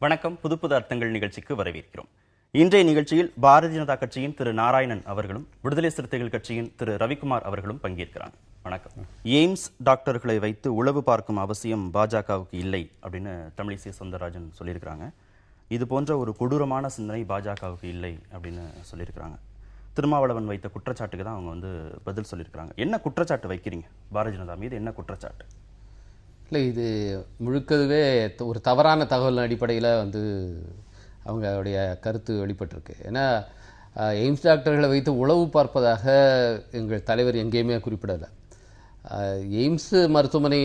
வணக்கம். புது புது அர்த்தங்கள் நிகழ்ச்சிக்கு வரவேற்கிறோம். இன்றைய நிகழ்ச்சியில் பாரதிய ஜனதா கட்சியின் திரு நாராயணன் அவர்களும் விடுதலை சிறுத்தைகள் கட்சியின் திரு ரவிக்குமார் அவர்களும் பங்கேற்கிறாங்க. வணக்கம். எய்ம்ஸ் டாக்டர்களை வைத்து உளவு பார்க்கும் அவசியம் பாஜகவுக்கு இல்லை அப்படின்னு தமிழிசை சவுந்தரராஜன் சொல்லியிருக்கிறாங்க. இது போன்ற ஒரு கொடூரமான சிந்தனை பாஜகவுக்கு இல்லை அப்படின்னு சொல்லியிருக்கிறாங்க. திருமாவளவன் வைத்த குற்றச்சாட்டுக்கு தான் அவங்க பதில் சொல்லியிருக்கிறாங்க. என்ன குற்றச்சாட்டு வைக்கிறீங்க பாரதிய ஜனதா மீது? என்ன குற்றச்சாட்டு? இல்லை, இது முழுக்கவே ஒரு தவறான தகவல் அடிப்படையில் அவங்களுடைய கருத்து வெளிப்பட்டிருக்கு. ஏன்னா எய்ம்ஸ் டாக்டர்களை வைத்து உளவு பார்ப்பதாக எங்கள் தலைவர் எங்கேயுமே குறிப்பிடலை. எய்ம்ஸ் மருத்துவமனை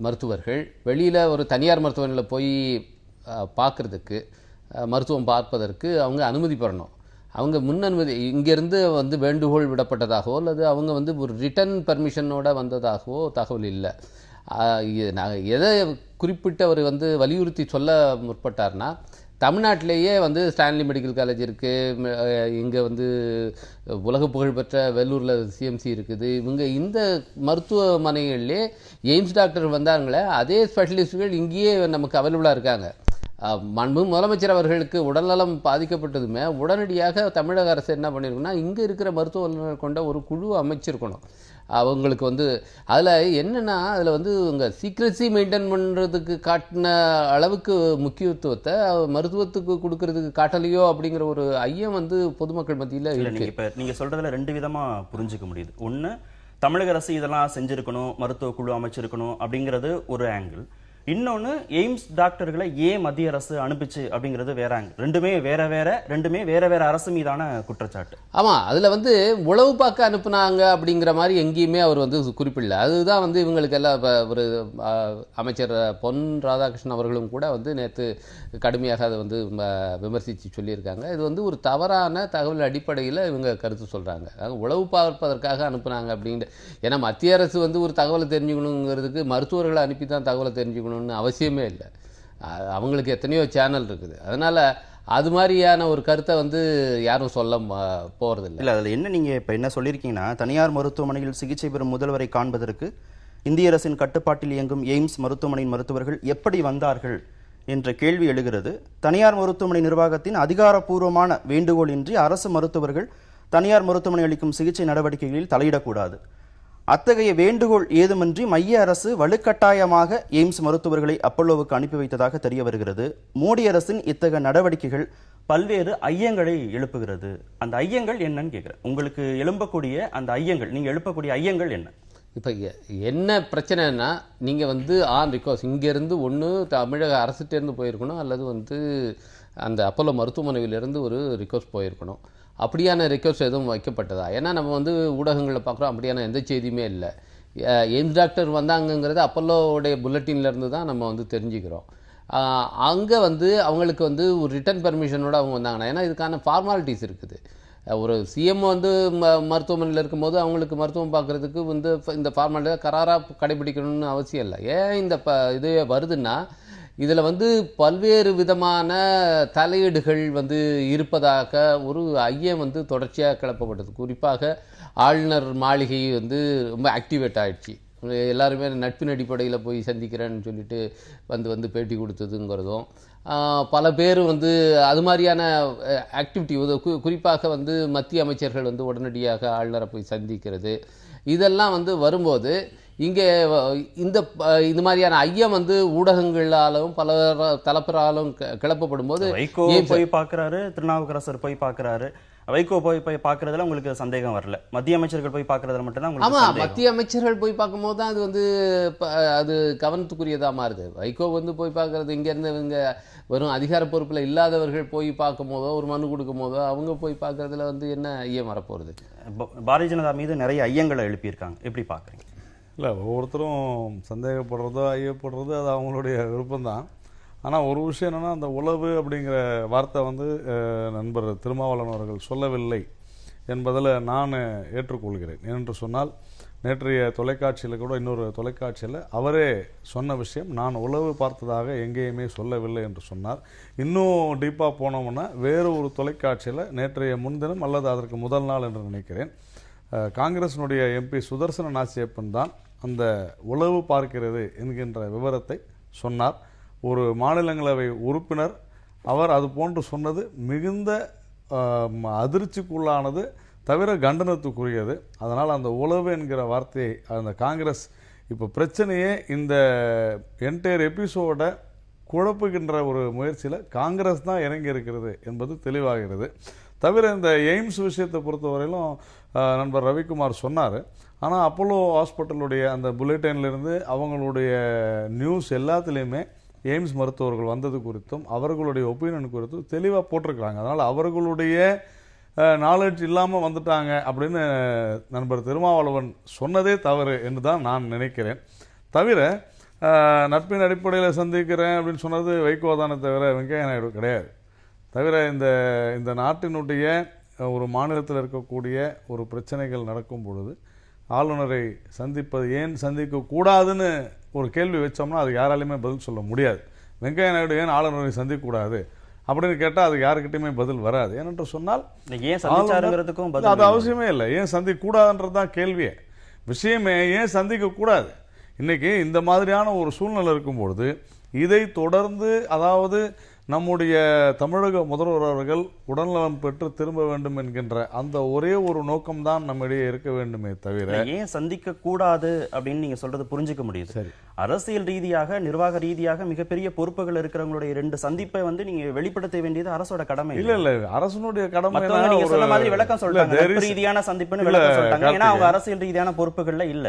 மருத்துவர்கள் வெளியில் ஒரு தனியார் மருத்துவமனையில் போய் பார்க்குறதுக்கு, மருத்துவம் பார்ப்பதற்கு அவங்க அனுமதி பெறணும். அவங்க முன் அனுமதி இங்கேருந்து வேண்டுகோள் விடப்பட்டதாகவோ அல்லது அவங்க ஒரு ரிட்டன் பர்மிஷனோட வந்ததாகவோ தகவல் இல்லை. எதை குறிப்பிட்டு அவர் வலியுறுத்தி சொல்ல முற்பட்டார்னா, தமிழ்நாட்டிலேயே ஸ்டான்லி மெடிக்கல் காலேஜ் இருக்குது, இங்கே உலக புகழ்பெற்ற வெள்ளூரில் சிஎம்சி இருக்குது. இவங்க இந்த மருத்துவமனைகளிலே எய்ம்ஸ் டாக்டர் வந்தாங்களே, அதே ஸ்பெஷலிஸ்டுகள் இங்கேயே நமக்கு அவைலபிளாக இருக்காங்க. முதலமைச்சர் அவர்களுக்கு உடல்நலம் பாதிக்கப்பட்டதுமே உடனடியாக தமிழக அரசு என்ன பண்ணியிருக்குன்னா, இங்கே இருக்கிற மருத்துவ வல்லுநர்கள் கொண்ட ஒரு குழு அமைச்சிருக்கணும். அவங்களுக்கு அதில் என்னென்னா, அதில் உங்கள் சீக்ரெசி மெயின்டைன் பண்ணுறதுக்கு காட்டின அளவுக்கு முக்கியத்துவத்தை மருத்துவத்துக்கு கொடுக்கறதுக்கு காட்டலையோ அப்படிங்கிற ஒரு ஐயம் பொதுமக்கள் மத்தியில் இருக்கு. இப்போ நீங்கள் சொல்கிறதுல ரெண்டு விதமாக புரிஞ்சுக்க முடியுது. ஒன்று, தமிழக அரசு இதெல்லாம் செஞ்சுருக்கணும், மருத்துவ குழு அமைச்சிருக்கணும் அப்படிங்கிறது ஒரு ஆங்கிள். இன்னொன்று, எய்ம்ஸ் டாக்டர்களை ஏன் மத்திய அரசு அனுப்பிச்சு அப்படிங்கிறது வேற ஆங்கிள். ரெண்டுமே வேற வேற அரசு மீதான குற்றச்சாட்டு. ஆமாம், அதில் உளவு பார்க்க அனுப்புனாங்க அப்படிங்கிற மாதிரி எங்கேயுமே அவர் குறிப்பிடல. அதுதான் இவங்களுக்கு எல்லாம் ஒரு அமைச்சர் பொன் ராதாகிருஷ்ணன் அவர்களும் கூட நேற்று கடுமையாக அதை விமர்சித்து சொல்லியிருக்காங்க. இது ஒரு தவறான தகவல் அடிப்படையில் இவங்க கருத்து சொல்கிறாங்க. உளவு பார்ப்பதற்காக அனுப்புனாங்க அப்படிங்கிற. ஏன்னா மத்திய அரசு ஒரு தகவலை தெரிஞ்சுக்கணுங்கிறதுக்கு மருத்துவர்களை அனுப்பி தான் தகவலை தெரிஞ்சுக்கணும் அவசியமே இல்லை. அவங்களுக்கு எத்தனையோ சேனல் இருக்குது. அதனால அது மாதிரியான ஒரு கருத்தை யாரும் சொல்ல போறதில்லை. இல்லை, அதில் என்ன நீங்கள் இப்போ என்ன சொல்லியிருக்கீங்கன்னா, தனியார் மருத்துவமனையில் சிகிச்சை பெறும் முதல்வரை காண்பதற்கு இந்திய அரசின் கட்டுப்பாட்டில் இயங்கும் எய்ம்ஸ் மருத்துவமனையின் மருத்துவர்கள் எப்படி வந்தார்கள் என்ற கேள்வி எழுகிறது. தனியார் மருத்துவமனை நிர்வாகத்தின் அதிகாரப்பூர்வமான வேண்டுகோள் இன்றி அரசு மருத்துவர்கள் தனியார் மருத்துவமனை அளிக்கும் சிகிச்சை நடவடிக்கைகளில் தலையிடக்கூடாது. அத்தகைய வேண்டுகோள் ஏதுமின்றி மைய அரசு வலுக்கட்டாயமாக எய்ம்ஸ் மருத்துவர்களை அப்பல்லோவுக்கு அனுப்பி வைத்ததாக தெரிய வருகிறது. மோடி அரசின் இத்தகைய நடவடிக்கைகள் பல்வேறு ஐயங்களை எழுப்புகிறது. அந்த ஐயங்கள் என்னன்னு கேட்குறேன். உங்களுக்கு எழும்பக்கூடிய அந்த ஐயங்கள், நீங்கள் எழுப்பக்கூடிய ஐயங்கள் என்ன? இப்போ என்ன பிரச்சனைன்னா, நீங்கள் ஆன் ரிக்வஸ்ட் இங்கேருந்து ஒன்று தமிழக அரசுட்டேருந்து போயிருக்கணும், அல்லது அந்த அப்பல்லோ மருத்துவமனையிலேருந்து ஒரு ரிக்வஸ்ட் போயிருக்கணும். அப்படியான ரிக்வஸ்ட் எதுவும் வைக்கப்பட்டதா? ஏன்னா நம்ம ஊடகங்களில் பார்க்குறோம், அப்படியான எந்த செய்தியுமே இல்லை. எய்ம்ஸ் டாக்டர் வந்தாங்கங்கிறது அப்பல்லோவுடைய புல்லட்டின்லேருந்து தான் நம்ம தெரிஞ்சுக்கிறோம். அங்கே அவங்களுக்கு ஒரு ரிட்டன் பர்மிஷனோடு அவங்க வந்தாங்கன்னா, ஏன்னா இதுக்கான ஃபார்மாலிட்டிஸ் இருக்குது. ஒரு சிஎம் மருத்துவமனையில் இருக்கும்போது அவங்களுக்கு மருத்துவம் பார்க்குறதுக்கு இந்த ஃபார்மாலிட்டியை கராராக கடைபிடிக்கணும்னு அவசியம் இல்லை. ஏன் இந்த இது வருதுன்னா, இதில் பல்வேறு விதமான தலையீடுகள் இருப்பதாக ஒரு ஐயம் தொடர்ச்சியாக கிளப்பப்பட்டது. குறிப்பாக ஆளுநர் மாளிகை ரொம்ப ஆக்டிவேட் ஆகிடுச்சு. எல்லாருமே நட்பின் அடிப்படையில் போய் சந்திக்கிறேன்னு சொல்லிட்டு வந்து பேட்டி கொடுத்ததுங்கிறதும், பல பேர் அது மாதிரியான ஆக்டிவிட்டி, குறிப்பாக மத்திய அமைச்சர்கள் உடனடியாக ஆளுநரை போய் சந்திக்கிறது, இதெல்லாம் வரும்போது இங்கே இது மாதிரியான ஐயம் ஊடகங்களாலும் பல தலப்பராலும் கிளப்பப்படும் போது, வைகோ போய் பார்க்குறாரு, திருநாவுக்கரசர் போய் பார்க்குறாரு. வைகோ போய் பார்க்கறதுல உங்களுக்கு சந்தேகம் வரல, மத்திய அமைச்சர்கள் போய் பார்க்கறதுல மட்டும்தான். ஆமாம், மத்திய அமைச்சர்கள் போய் பார்க்கும்போது தான் அது கவனத்துக்குரியதாக மாறுது. வைகோ போய் பார்க்கறது, இங்கேருந்து இவங்க வெறும் அதிகார பொறுப்பில் இல்லாதவர்கள் போய் பார்க்கும் போதோ ஒரு மனு கொடுக்கும் போதோ அவங்க போய் பார்க்கறதுல என்ன ஐயம் வரப்போகிறது? பாரதிய ஜனதா மீது நிறைய ஐயங்களை எழுப்பியிருக்காங்க, எப்படி பார்க்குறீங்க? இல்லை, ஒவ்வொருத்தரும் சந்தேகப்படுறதோ ஐயப்படுறதோ அது அவங்களுடைய விருப்பம்தான். ஆனால் ஒரு விஷயம் என்னென்னா, அந்த உளவு அப்படிங்கிற வார்த்தை நண்பர் திருமாவளவன் அவர்கள் சொல்லவில்லை என்பதில் நான் ஏற்றுக்கொள்கிறேன். ஏனென்று சொன்னால், நேற்றைய தொலைக்காட்சியில் கூட இன்னொரு தொலைக்காட்சியில் அவரே சொன்ன விஷயம், நான் உளவு பார்த்ததாக எங்கேயுமே சொல்லவில்லை என்று சொன்னார். இன்னும் டீப்பாக போனோம்னா, வேறு ஒரு தொலைக்காட்சியில் நேற்றைய முன்தினம் அல்லது அதற்கு முதல் நாள் என்று நினைக்கிறேன், காங்கிரசினுடைய எம்பி சுதர்சன நாசியப்பன் தான் அந்த உளவு பார்க்கிறது என்கின்ற விவரத்தை சொன்னார். ஒரு மாநிலங்களவை உறுப்பினர் அவர் அது போன்று சொன்னது மிகுந்த அதிர்ச்சிக்குள்ளானது, தவிர கண்டனத்துக்குரியது. அதனால் அந்த உளவு என்கிற வார்த்தையை அந்த காங்கிரஸ் இப்போ பிரச்சனையே இந்த என்டையர் எபிசோடை குழப்புகின்ற ஒரு முயற்சியில் காங்கிரஸ் தான் இறங்கி இருக்கிறது என்பது தெளிவாகிறது. தவிர இந்த எய்ம்ஸ் விஷயத்தை பொறுத்தவரையிலும் நண்பர் ரவிக்குமார் சொன்னார். ஆனால் அப்போலோ ஹாஸ்பிட்டலுடைய அந்த புல்லட்டின்லேருந்து அவங்களுடைய நியூஸ் எல்லாத்துலேயுமே எய்ம்ஸ் மருத்துவர்கள் வந்தது குறித்தும் அவர்களுடைய ஒப்பீனியன் குறித்தும் தெளிவாக போட்டிருக்கிறாங்க. அதனால் அவர்களுடைய நாலேஜ் இல்லாமல் வந்துட்டாங்க அப்படின்னு நண்பர் திருமாவளவன் சொன்னதே தவறு என்று தான் நான் நினைக்கிறேன். தவிர நட்பின் அடிப்படையில் சந்திக்கிறேன் அப்படின்னு சொன்னது வைகோ தானே தவிர வெங்கையா நாயுடு கிடையாது. தவிர இந்த நாட்டினுடைய ஒரு மாநிலத்தில் இருக்கக்கூடிய ஒரு பிரச்சனைகள் நடக்கும் பொழுது ஆளுநரை சந்திப்பது ஏன் சந்திக்கக்கூடாதுன்னு ஒரு கேள்வி வச்சோம்னா அது யாராலையுமே பதில் சொல்ல முடியாது. வெங்கையா நாயுடு ஏன் ஆளுநரை சந்திக்கக்கூடாது அப்படின்னு கேட்டால் அது யாருக்கிட்டையுமே பதில் வராது. ஏனென்று சொன்னால் அது அவசியமே இல்லை. ஏன் சந்திக்கக்கூடாதுன்றது தான் கேள்வியே, விஷயமே ஏன் சந்திக்கக்கூடாது. இன்னைக்கு இந்த மாதிரியான ஒரு சூழ்நிலை இருக்கும்பொழுது இதை தொடர்ந்து, அதாவது நம்முடைய தமிழக முதல்வர் அவர்கள் உடல்நலம் பெற்று திரும்ப வேண்டும் என்கின்ற அந்த ஒரே ஒரு நோக்கம்தான் நம்மிடையே இருக்க வேண்டுமே தவிர ஏன் சந்திக்க கூடாது அப்படின்னு நீங்க சொல்றது புரிஞ்சுக்க முடியுது. சரி, அரசியல் ரீதியாக நிர்வாக ரீதியாக மிகப்பெரிய பொறுப்புகள் இருக்கிறவங்களுடைய 2 சந்திப்பை நீங்க வெளிப்படுத்த வேண்டியது அரசோட கடமை. இல்ல அரசனுடைய கடமை நீங்க சொன்ன மாதிரி விளக்கம் சொல்றாங்க, ரீதியான சந்திப்புன்னு விளக்கம் சொல்றாங்க. ஏன்னா அவங்க அரசியல் ரீதியான பொறுப்புகள்ல இல்ல.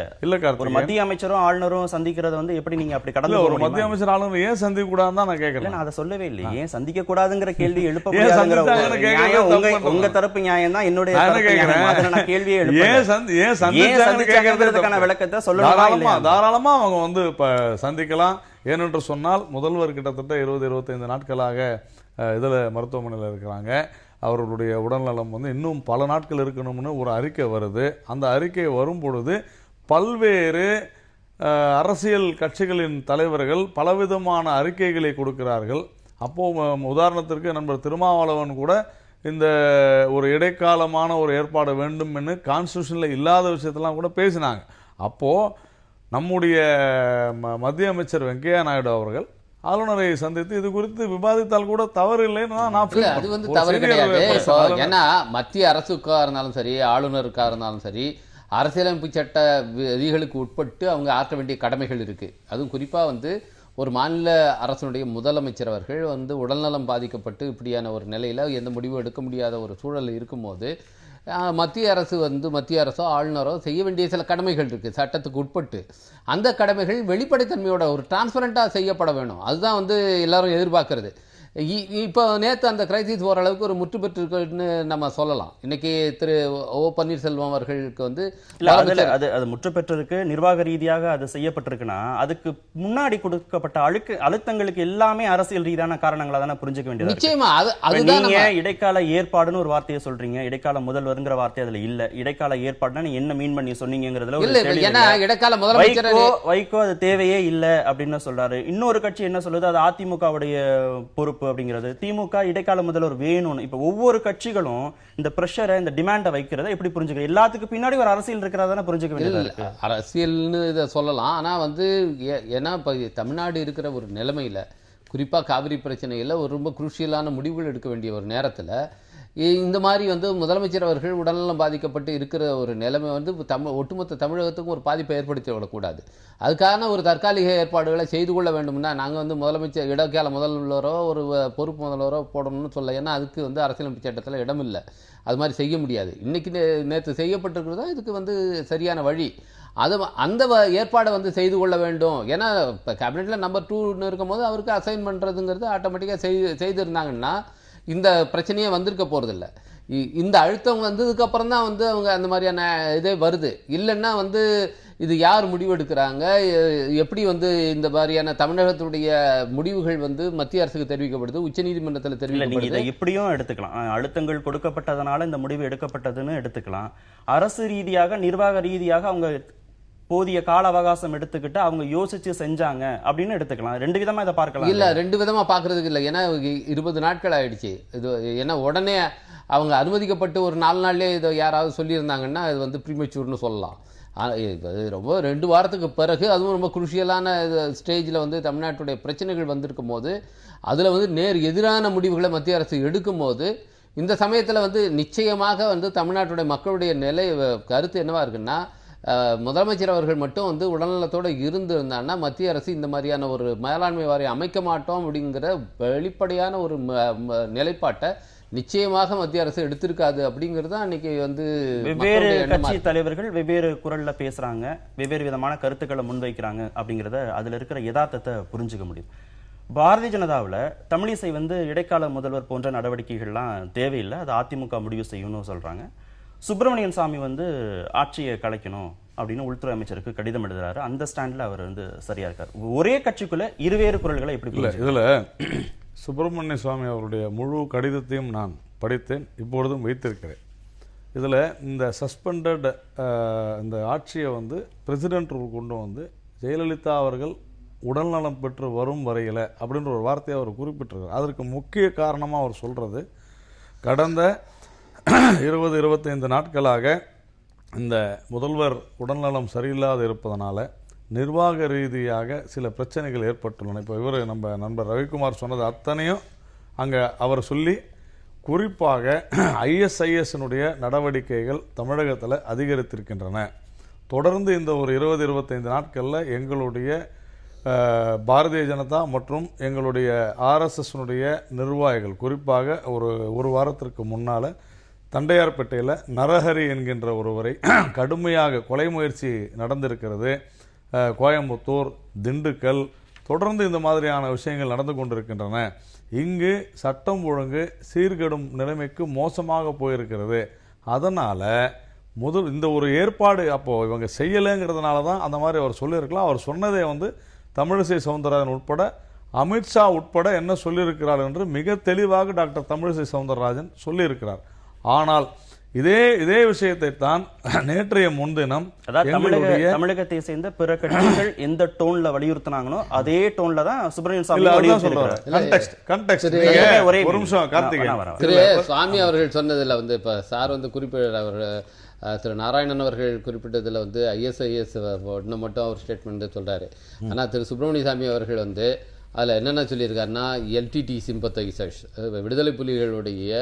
ஒரு மத்திய அமைச்சரும் ஆளுநரும் சந்திக்கிறத எப்படி நீங்க அப்படி கடந்து ஒரு மத்திய அமைச்சர் ஆளுநர் ஏன் சந்திக்க கூடாதுன்னு தான் நான் கேட்கல. நான் அதை சொல்லவே இல்லை. ஏன் சந்திக்க கூடாதுங்கிற கேள்வி எழுப்ப உங்க தரப்பு நியாயம் தான், என்னுடைய கேள்வியை விளக்கத்தை சொல்லலாம். தாராளமா அவங்க சந்திக்கலாம். ஏனென்று சொன்னால் முதல்வர் கிட்டத்தட்ட 20-25 நாட்களாக இதுல மருத்துவமனையில் இருக்கிறாங்க. அவர்களுடைய உடல்நலம் இன்னும் பல நாட்கள் இருக்கணும்னு ஒரு அறிக்கை வருது. அந்த அறிக்கை வரும் பொழுது பல்வேறு அரசியல் கட்சிகளின் தலைவர்கள் பலவிதமான அறிக்கைகளை கொடுக்கிறார்கள். அப்போ உதாரணத்திற்கு நண்பர் திருமாவளவன் கூட இந்த ஒரு இடைக்காலமான ஒரு ஏற்பாடு வேண்டும் என்று கான்ஸ்டியூஷன்ல இல்லாத விஷயத்தெல்லாம் கூட பேசினாங்க. அப்போ நம்முடைய மத்திய அமைச்சர் வெங்கையா நாயுடு அவர்கள் ஆளுநரை சந்தித்து இது குறித்து விவாதித்தால் கூட தவறு இல்லைன்னு அது தவறு கிடையாது. ஏன்னா மத்திய அரசுக்கா இருந்தாலும் சரி, ஆளுநருக்கா இருந்தாலும் சரி, அரசியலமைப்பு சட்ட விதிகளுக்கு உட்பட்டு அவங்க ஆற்ற வேண்டிய கடமைகள் இருக்கு. அதுவும் குறிப்பா ஒரு மாநில அரசனுடைய முதலமைச்சர் அவர்கள் உடல்நலம் பாதிக்கப்பட்டு இப்படியான ஒரு நிலையில எந்த முடிவும் எடுக்க முடியாத ஒரு சூழல் இருக்கும்போது மத்திய அரசோ ஆளுநரோ செய்ய வேண்டிய சில கடமைகள் இருக்கு சட்டத்துக்கு உட்பட்டு. அந்த கடமைகள் வெளிப்படைத்தன்மையோட ஒரு டிரான்ஸ்பரண்டா செய்யப்பட வேணும். அதுதான் எல்லாரும் எதிர்பார்க்கறது. இப்போ நேற்று அந்த கிரைசிஸ் ஓரளவுக்கு ஒரு முற்று பெற்றிருக்குன்னு நம்ம சொல்லலாம். இன்னைக்கு திரு ஓ பன்னீர்செல்வம் அவர்களுக்கு அது முற்று பெற்றிருக்கு, நிர்வாக ரீதியாக அது செய்யப்பட்டிருக்குன்னா அதுக்கு முன்னாடி கொடுக்கப்பட்ட அழுத்தங்களுக்கு எல்லாமே அரசியல் ரீதியான காரணங்களா தானே புரிஞ்சுக்க வேண்டியது. நிச்சயமா நீங்க இடைக்கால ஏற்பாடுன்னு ஒரு வார்த்தையை சொல்றீங்க, இடைக்கால முதல்வருங்கிற வார்த்தை அதுல இல்ல. இடைக்கால ஏற்பாடுனா நீங்க என்ன மீன் பண்ணி சொன்னீங்கிறதுல இடைக்கால முதலமைச்சர் வைகோ அது தேவையே இல்ல அப்படின்னு சொல்றாரு. இன்னொரு கட்சி என்ன சொல்லுது, அது அதிமுகவுடைய பொறுப்பு அப்படிங்கிறது. திமுக இடைக்கால முதல்வர் வேணும்னு. இப்ப ஒவ்வொரு கட்சிகளும் இந்த பிரஷரை, இந்த டிமாண்டை வைக்கிறத எப்படி புரிஞ்சுக்க, எல்லாத்துக்கு பின்னாடி ஒரு அரசியல் இருக்கிறதா புரிஞ்சுக்க வேண்டியது. அரசியல்னு இதை சொல்லலாம். ஆனா ஏன்னா இப்ப தமிழ்நாடு இருக்கிற ஒரு நிலைமையில, குறிப்பா காவிரி பிரச்சனையில ஒரு ரொம்ப குரூஷியலான முடிவுகள் எடுக்க வேண்டிய ஒரு நேரத்துல இந்த மாதிரி முதலமைச்சர் அவர்கள் உடல்நலம் பாதிக்கப்பட்டு இருக்கிற ஒரு நிலைமை ஒட்டுமொத்த தமிழகத்துக்கும் ஒரு பாதிப்பை ஏற்படுத்தி விடக்கூடாது. அதுக்கான ஒரு தற்காலிக ஏற்பாடுகளை செய்து கொள்ள வேண்டும்னா நாங்கள் முதலமைச்சர் இடைக்கால முதல்வரோ ஒரு பொறுப்பு முதல்வரோ போடணும்னு சொல்ல. ஏன்னா அதுக்கு அரசியலமைப்பு சட்டத்தில் இடம் இல்லை, அது மாதிரி செய்ய முடியாது. இன்னைக்கு நேற்று செய்யப்பட்டிருக்கிறதா இதுக்கு சரியான வழி. அந்த ஏற்பாடை செய்து கொள்ள வேண்டும். ஏன்னா இப்போ கேபினெட்ல நம்பர் 2 இருக்கும்போது அவருக்கு அசைன் பண்றதுங்கிறது ஆட்டோமேட்டிக்காக செய்திருந்தாங்கன்னா இந்த பிரச்சனையே வந்திருக்க போறதில்லை. இந்த அழுத்தம் வந்ததுக்கு அப்புறம் தான் அவங்க அந்த மாதிரியான இதே வருது. இல்லைன்னா இது யார் முடிவெடுக்கிறாங்க, எப்படி இந்த மாதிரியான தமிழகத்துடைய முடிவுகள் மத்திய அரசுக்கு தெரிவிக்கப்படுது, உச்சநீதிமன்றத்தில் தெரிவிக்கப்படுது. இதை எப்படியும் எடுத்துக்கலாம். அழுத்தங்கள் கொடுக்கப்பட்டதனால இந்த முடிவு எடுக்கப்பட்டதுன்னு எடுத்துக்கலாம். அரசு ரீதியாக நிர்வாக ரீதியாக அவங்க போதிய கால அவகாசம் எடுத்துக்கிட்டு அவங்க யோசிச்சு செஞ்சாங்க அப்படின்னு எடுத்துக்கலாம். 2 விதமா இதை பார்க்கலாம். இல்ல 2 விதமா பாக்குறதுக்கு இல்லை. ஏன்னா 20 நாட்கள் ஆயிடுச்சு. இது ஏன்னா உடனே அவங்க அனுமதிக்கப்பட்டு ஒரு 4 நாள்லயே இதை யாராவது சொல்லியிருந்தாங்கன்னா அது ப்ரீமெச்சூர்னு சொல்லலாம். ரொம்ப 2 வாரத்துக்கு பிறகு, அதுவும் ரொம்ப குருஷியலான ஸ்டேஜில் வந்து தமிழ்நாட்டுடைய பிரச்சனைகள் வந்திருக்கும் போது, அதில் வந்து நேர் எதிரான முடிவுகளை மத்திய அரசு எடுக்கும் போது, இந்த சமயத்தில் வந்து நிச்சயமாக வந்து தமிழ்நாட்டுடைய மக்களுடைய நிலை கருத்து என்னவா இருக்குன்னா, முதலமைச்சர் அவர்கள் மட்டும் வந்து உடல்நலத்தோடு இருந்திருந்தாங்கன்னா மத்திய அரசு இந்த மாதிரியான ஒரு மேலாண்மை வாரியம் அமைக்க மாட்டோம் அப்படிங்கிற வெளிப்படையான ஒரு நிலைப்பாட்டை நிச்சயமாக மத்திய அரசு எடுத்திருக்காது அப்படிங்கிறது தான் அன்னைக்கு வந்து வெவ்வேறு கட்சி தலைவர்கள் வெவ்வேறு குரல்ல பேசுறாங்க, வெவ்வேறு விதமான கருத்துக்களை முன்வைக்கிறாங்க அப்படிங்கிறத அதுல இருக்கிற யதார்த்தத்தை புரிஞ்சுக்க முடியும். பாரதிய ஜனதாவில் தமிழிசை வந்து இடைக்கால முதல்வர் போன்ற நடவடிக்கைகள்லாம் தேவையில்லை, அது அதிமுக முடிவு செய்யணும்னு சொல்றாங்க. சுப்பிரமணியன் சாமி வந்து ஆட்சியை கலைக்கணும் அப்படின்னு உள்துறை அமைச்சருக்கு கடிதம் எழுதுறாரு. அந்த ஸ்டாண்ட்ல அவர் வந்து சரியா இருக்காரு. ஒரே கட்சிக்குள்ள இருவேறு குரல்களை எப்படி இல்லை, இதுல சுப்பிரமணிய சுவாமி அவருடைய முழு கடிதத்தையும் நான் படித்தேன், இப்பொழுதும் வைத்திருக்கிறேன். இதில் இந்த சஸ்பெண்டட் இந்த ஆட்சியை வந்து பிரசிடென்ட் ரூல் கொண்டு வந்து ஜெயலலிதா அவர்கள் உடல்நலம் பெற்று வரும் வரையில் அப்படின்ற ஒரு வார்த்தையை அவர் குறிப்பிட்டிருக்கார். அதற்கு முக்கிய காரணமாக அவர் சொல்கிறது, கடந்த 20-25 நாட்களாக இந்த முதல்வர் உடல்நலம் சரியில்லாது இருப்பதனால நிர்வாக ரீதியாக சில பிரச்சனைகள் ஏற்பட்டுள்ளன. இப்போ இவர் நம்ம நண்பர் ரவிக்குமார் சொன்னது அத்தனையும் அங்கே அவர் சொல்லி, குறிப்பாக ISIS-னுடைய நடவடிக்கைகள் தமிழகத்தில் அதிகரித்திருக்கின்றன. தொடர்ந்து இந்த ஒரு 20-25 நாட்களில் எங்களுடைய பாரதிய ஜனதா மற்றும் எங்களுடைய RSS-னுடைய நிர்வாகிகள் குறிப்பாக ஒரு வாரத்திற்கு முன்னால் தண்டையார்பேட்டையில் நரஹரி என்கின்ற ஒருவரை கடுமையாக கொலை முயற்சி நடந்திருக்கிறது. கோயம்புத்தூர், திண்டுக்கல், தொடர்ந்து இந்த மாதிரியான விஷயங்கள் நடந்து கொண்டிருக்கின்றன. இங்கு சட்டம் ஒழுங்கு சீர்கெடும் நிலைமைக்கு மோசமாக போயிருக்கிறது. அதனால் இந்த ஒரு ஏற்பாடு அப்போது இவங்க செய்யலைங்கிறதுனால தான் அந்த மாதிரி அவர் சொல்லியிருக்கலாம். அவர் சொன்னதை வந்து தமிழிசை சவுந்தரராஜன் உட்பட, அமித்ஷா உட்பட என்ன சொல்லியிருக்கிறார் என்று மிக தெளிவாக டாக்டர் தமிழிசை சவுந்தரராஜன் சொல்லியிருக்கிறார். ஆனால் இதே விஷயத்தை தான் நேற்றைய முன்தினம் தமிழகத்தை சேர்ந்த பிற கட்சிகள் எந்த டோன்ல வலியுறுத்தினாங்களோ அதே டோன்ல தான் சுப்பிரமணியன் சுவாமி அவர்கள் சொன்னதுல வந்து இப்ப சார் வந்து குறிப்பிட்ட அவர் திரு நாராயணன் அவர்கள் குறிப்பிட்டதுல வந்து ISIS ஒன்று மட்டும் அவர் ஸ்டேட்மெண்ட் சொல்றாரு. ஆனா திரு சுப்பிரமணிய சாமி அவர்கள் வந்து அதில் என்னென்ன சொல்லியிருக்காருன்னா, LTT சிம்பத்தைசர்ஸ், விடுதலை புலிகளுடைய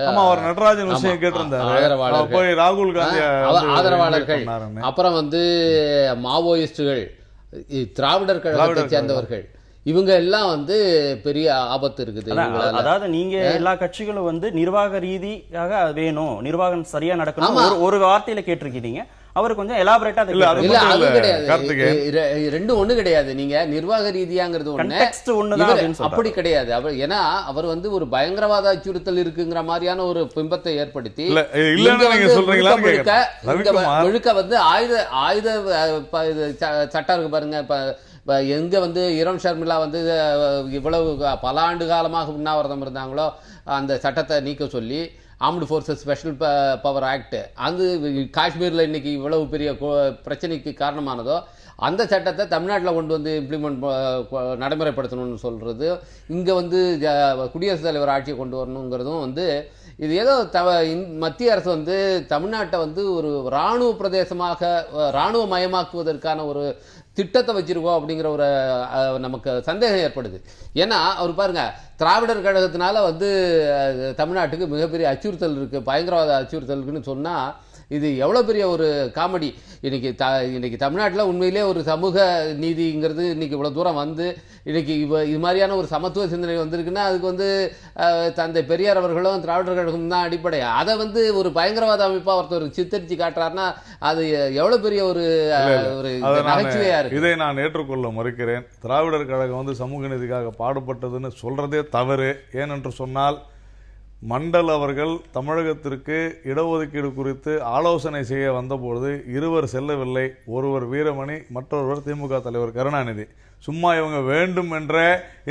ஆதரவாளர்கள், அப்புறம் வந்து மாவோயிஸ்டுகள், திராவிடர் கழகத்தை சேர்ந்தவர்கள், இவங்க எல்லாம் வந்து பெரிய ஆபத்து இருக்குது. அதாவது நீங்க எல்லா கட்சிகளும் வந்து நிர்வாக ரீதியாக வேணும், நிர்வாகம் சரியா நடக்கணும் ஒரு வார்த்தையில கேட்டிருக்கீங்க. அவர் கொஞ்சம் எலாபரேட்டா ரெண்டும் ஒண்ணு கிடையாது. நீங்க நிர்வாக ரீதியாங்கிறது ஒண்ணு, அப்படி கிடையாது. ஏன்னா அவர் வந்து ஒரு பயங்கரவாத அச்சுறுத்தல் இருக்குங்கிற மாதிரியான ஒரு பிம்பத்தை ஏற்படுத்தி முழுக்க வந்து ஆயுத சட்டம் இருக்கு பாருங்க. இப்ப எங்க வந்து ஈரம் ஷர்மிளா வந்து இவ்வளவு பல ஆண்டு காலமாக உண்ணாவிரதம் இருந்தாங்களோ அந்த சட்டத்தை நீக்க சொல்லி, armed forces special power act, அது காஷ்மீரில் இன்னைக்கு இவ்வளவு பெரிய பிரச்சனைக்கு காரணமானதோ அந்த சட்டத்தை தமிழ்நாட்டில் கொண்டு வந்து இம்ப்ளிமெண்ட் நடைமுறைப்படுத்தணும்னு சொல்கிறது, இங்கே வந்து குடியரசுத் தலைவர் ஆட்சியை கொண்டு வரணுங்கிறதும் வந்து இது ஏதோ மத்திய அரசு வந்து தமிழ்நாட்டை வந்து ஒரு இராணுவ பிரதேசமாக இராணுவ மயமாக்குவதற்கான ஒரு திட்டத்தை வச்சிருக்கோம் அப்படிங்கிற ஒரு நமக்கு சந்தேகம் ஏற்படுது. ஏன்னா அவர் பாருங்க, திராவிடர் கழகத்தினால வந்து தமிழ்நாட்டுக்கு மிகப்பெரிய அச்சுறுத்தல் இருக்கு, பயங்கரவாத அச்சுறுத்தல் இருக்குன்னு சொன்னா இது எவ்வளோ பெரிய ஒரு காமெடி. இன்னைக்கு தமிழ்நாட்டில் உண்மையிலே ஒரு சமூக நீதிங்கிறது இன்னைக்கு இவ்வளோ தூரம் வந்து இன்னைக்கு இது மாதிரியான ஒரு சமத்துவ சிந்தனை வந்திருக்குன்னா அதுக்கு வந்து தந்தை பெரியார் அவர்களும் திராவிடர் கழகம் தான் அடிப்படை. அதை வந்து ஒரு பயங்கரவாத அமைப்பாக ஒருத்தர் சித்தரிச்சு காட்டுறாருன்னா அது எவ்வளோ பெரிய ஒரு நகைச்சுவையா இருக்கு. இதை நான் ஏற்றுக்கொள்ள மறுக்கிறேன். திராவிடர் கழகம் வந்து சமூக நீதிக்காக பாடுபட்டதுன்னு சொல்றதே தவறு. ஏனென்று சொன்னால், மண்டல் அவர்கள் தமிழகத்திற்கு இடஒதுக்கீடு குறித்து ஆலோசனை செய்ய வந்தபொழுது இருவர் செல்லவில்லை. ஒருவர் வீரமணி, மற்றொருவர் திமுக தலைவர் கருணாநிதி. சும்மா இவங்க வேண்டும் என்ற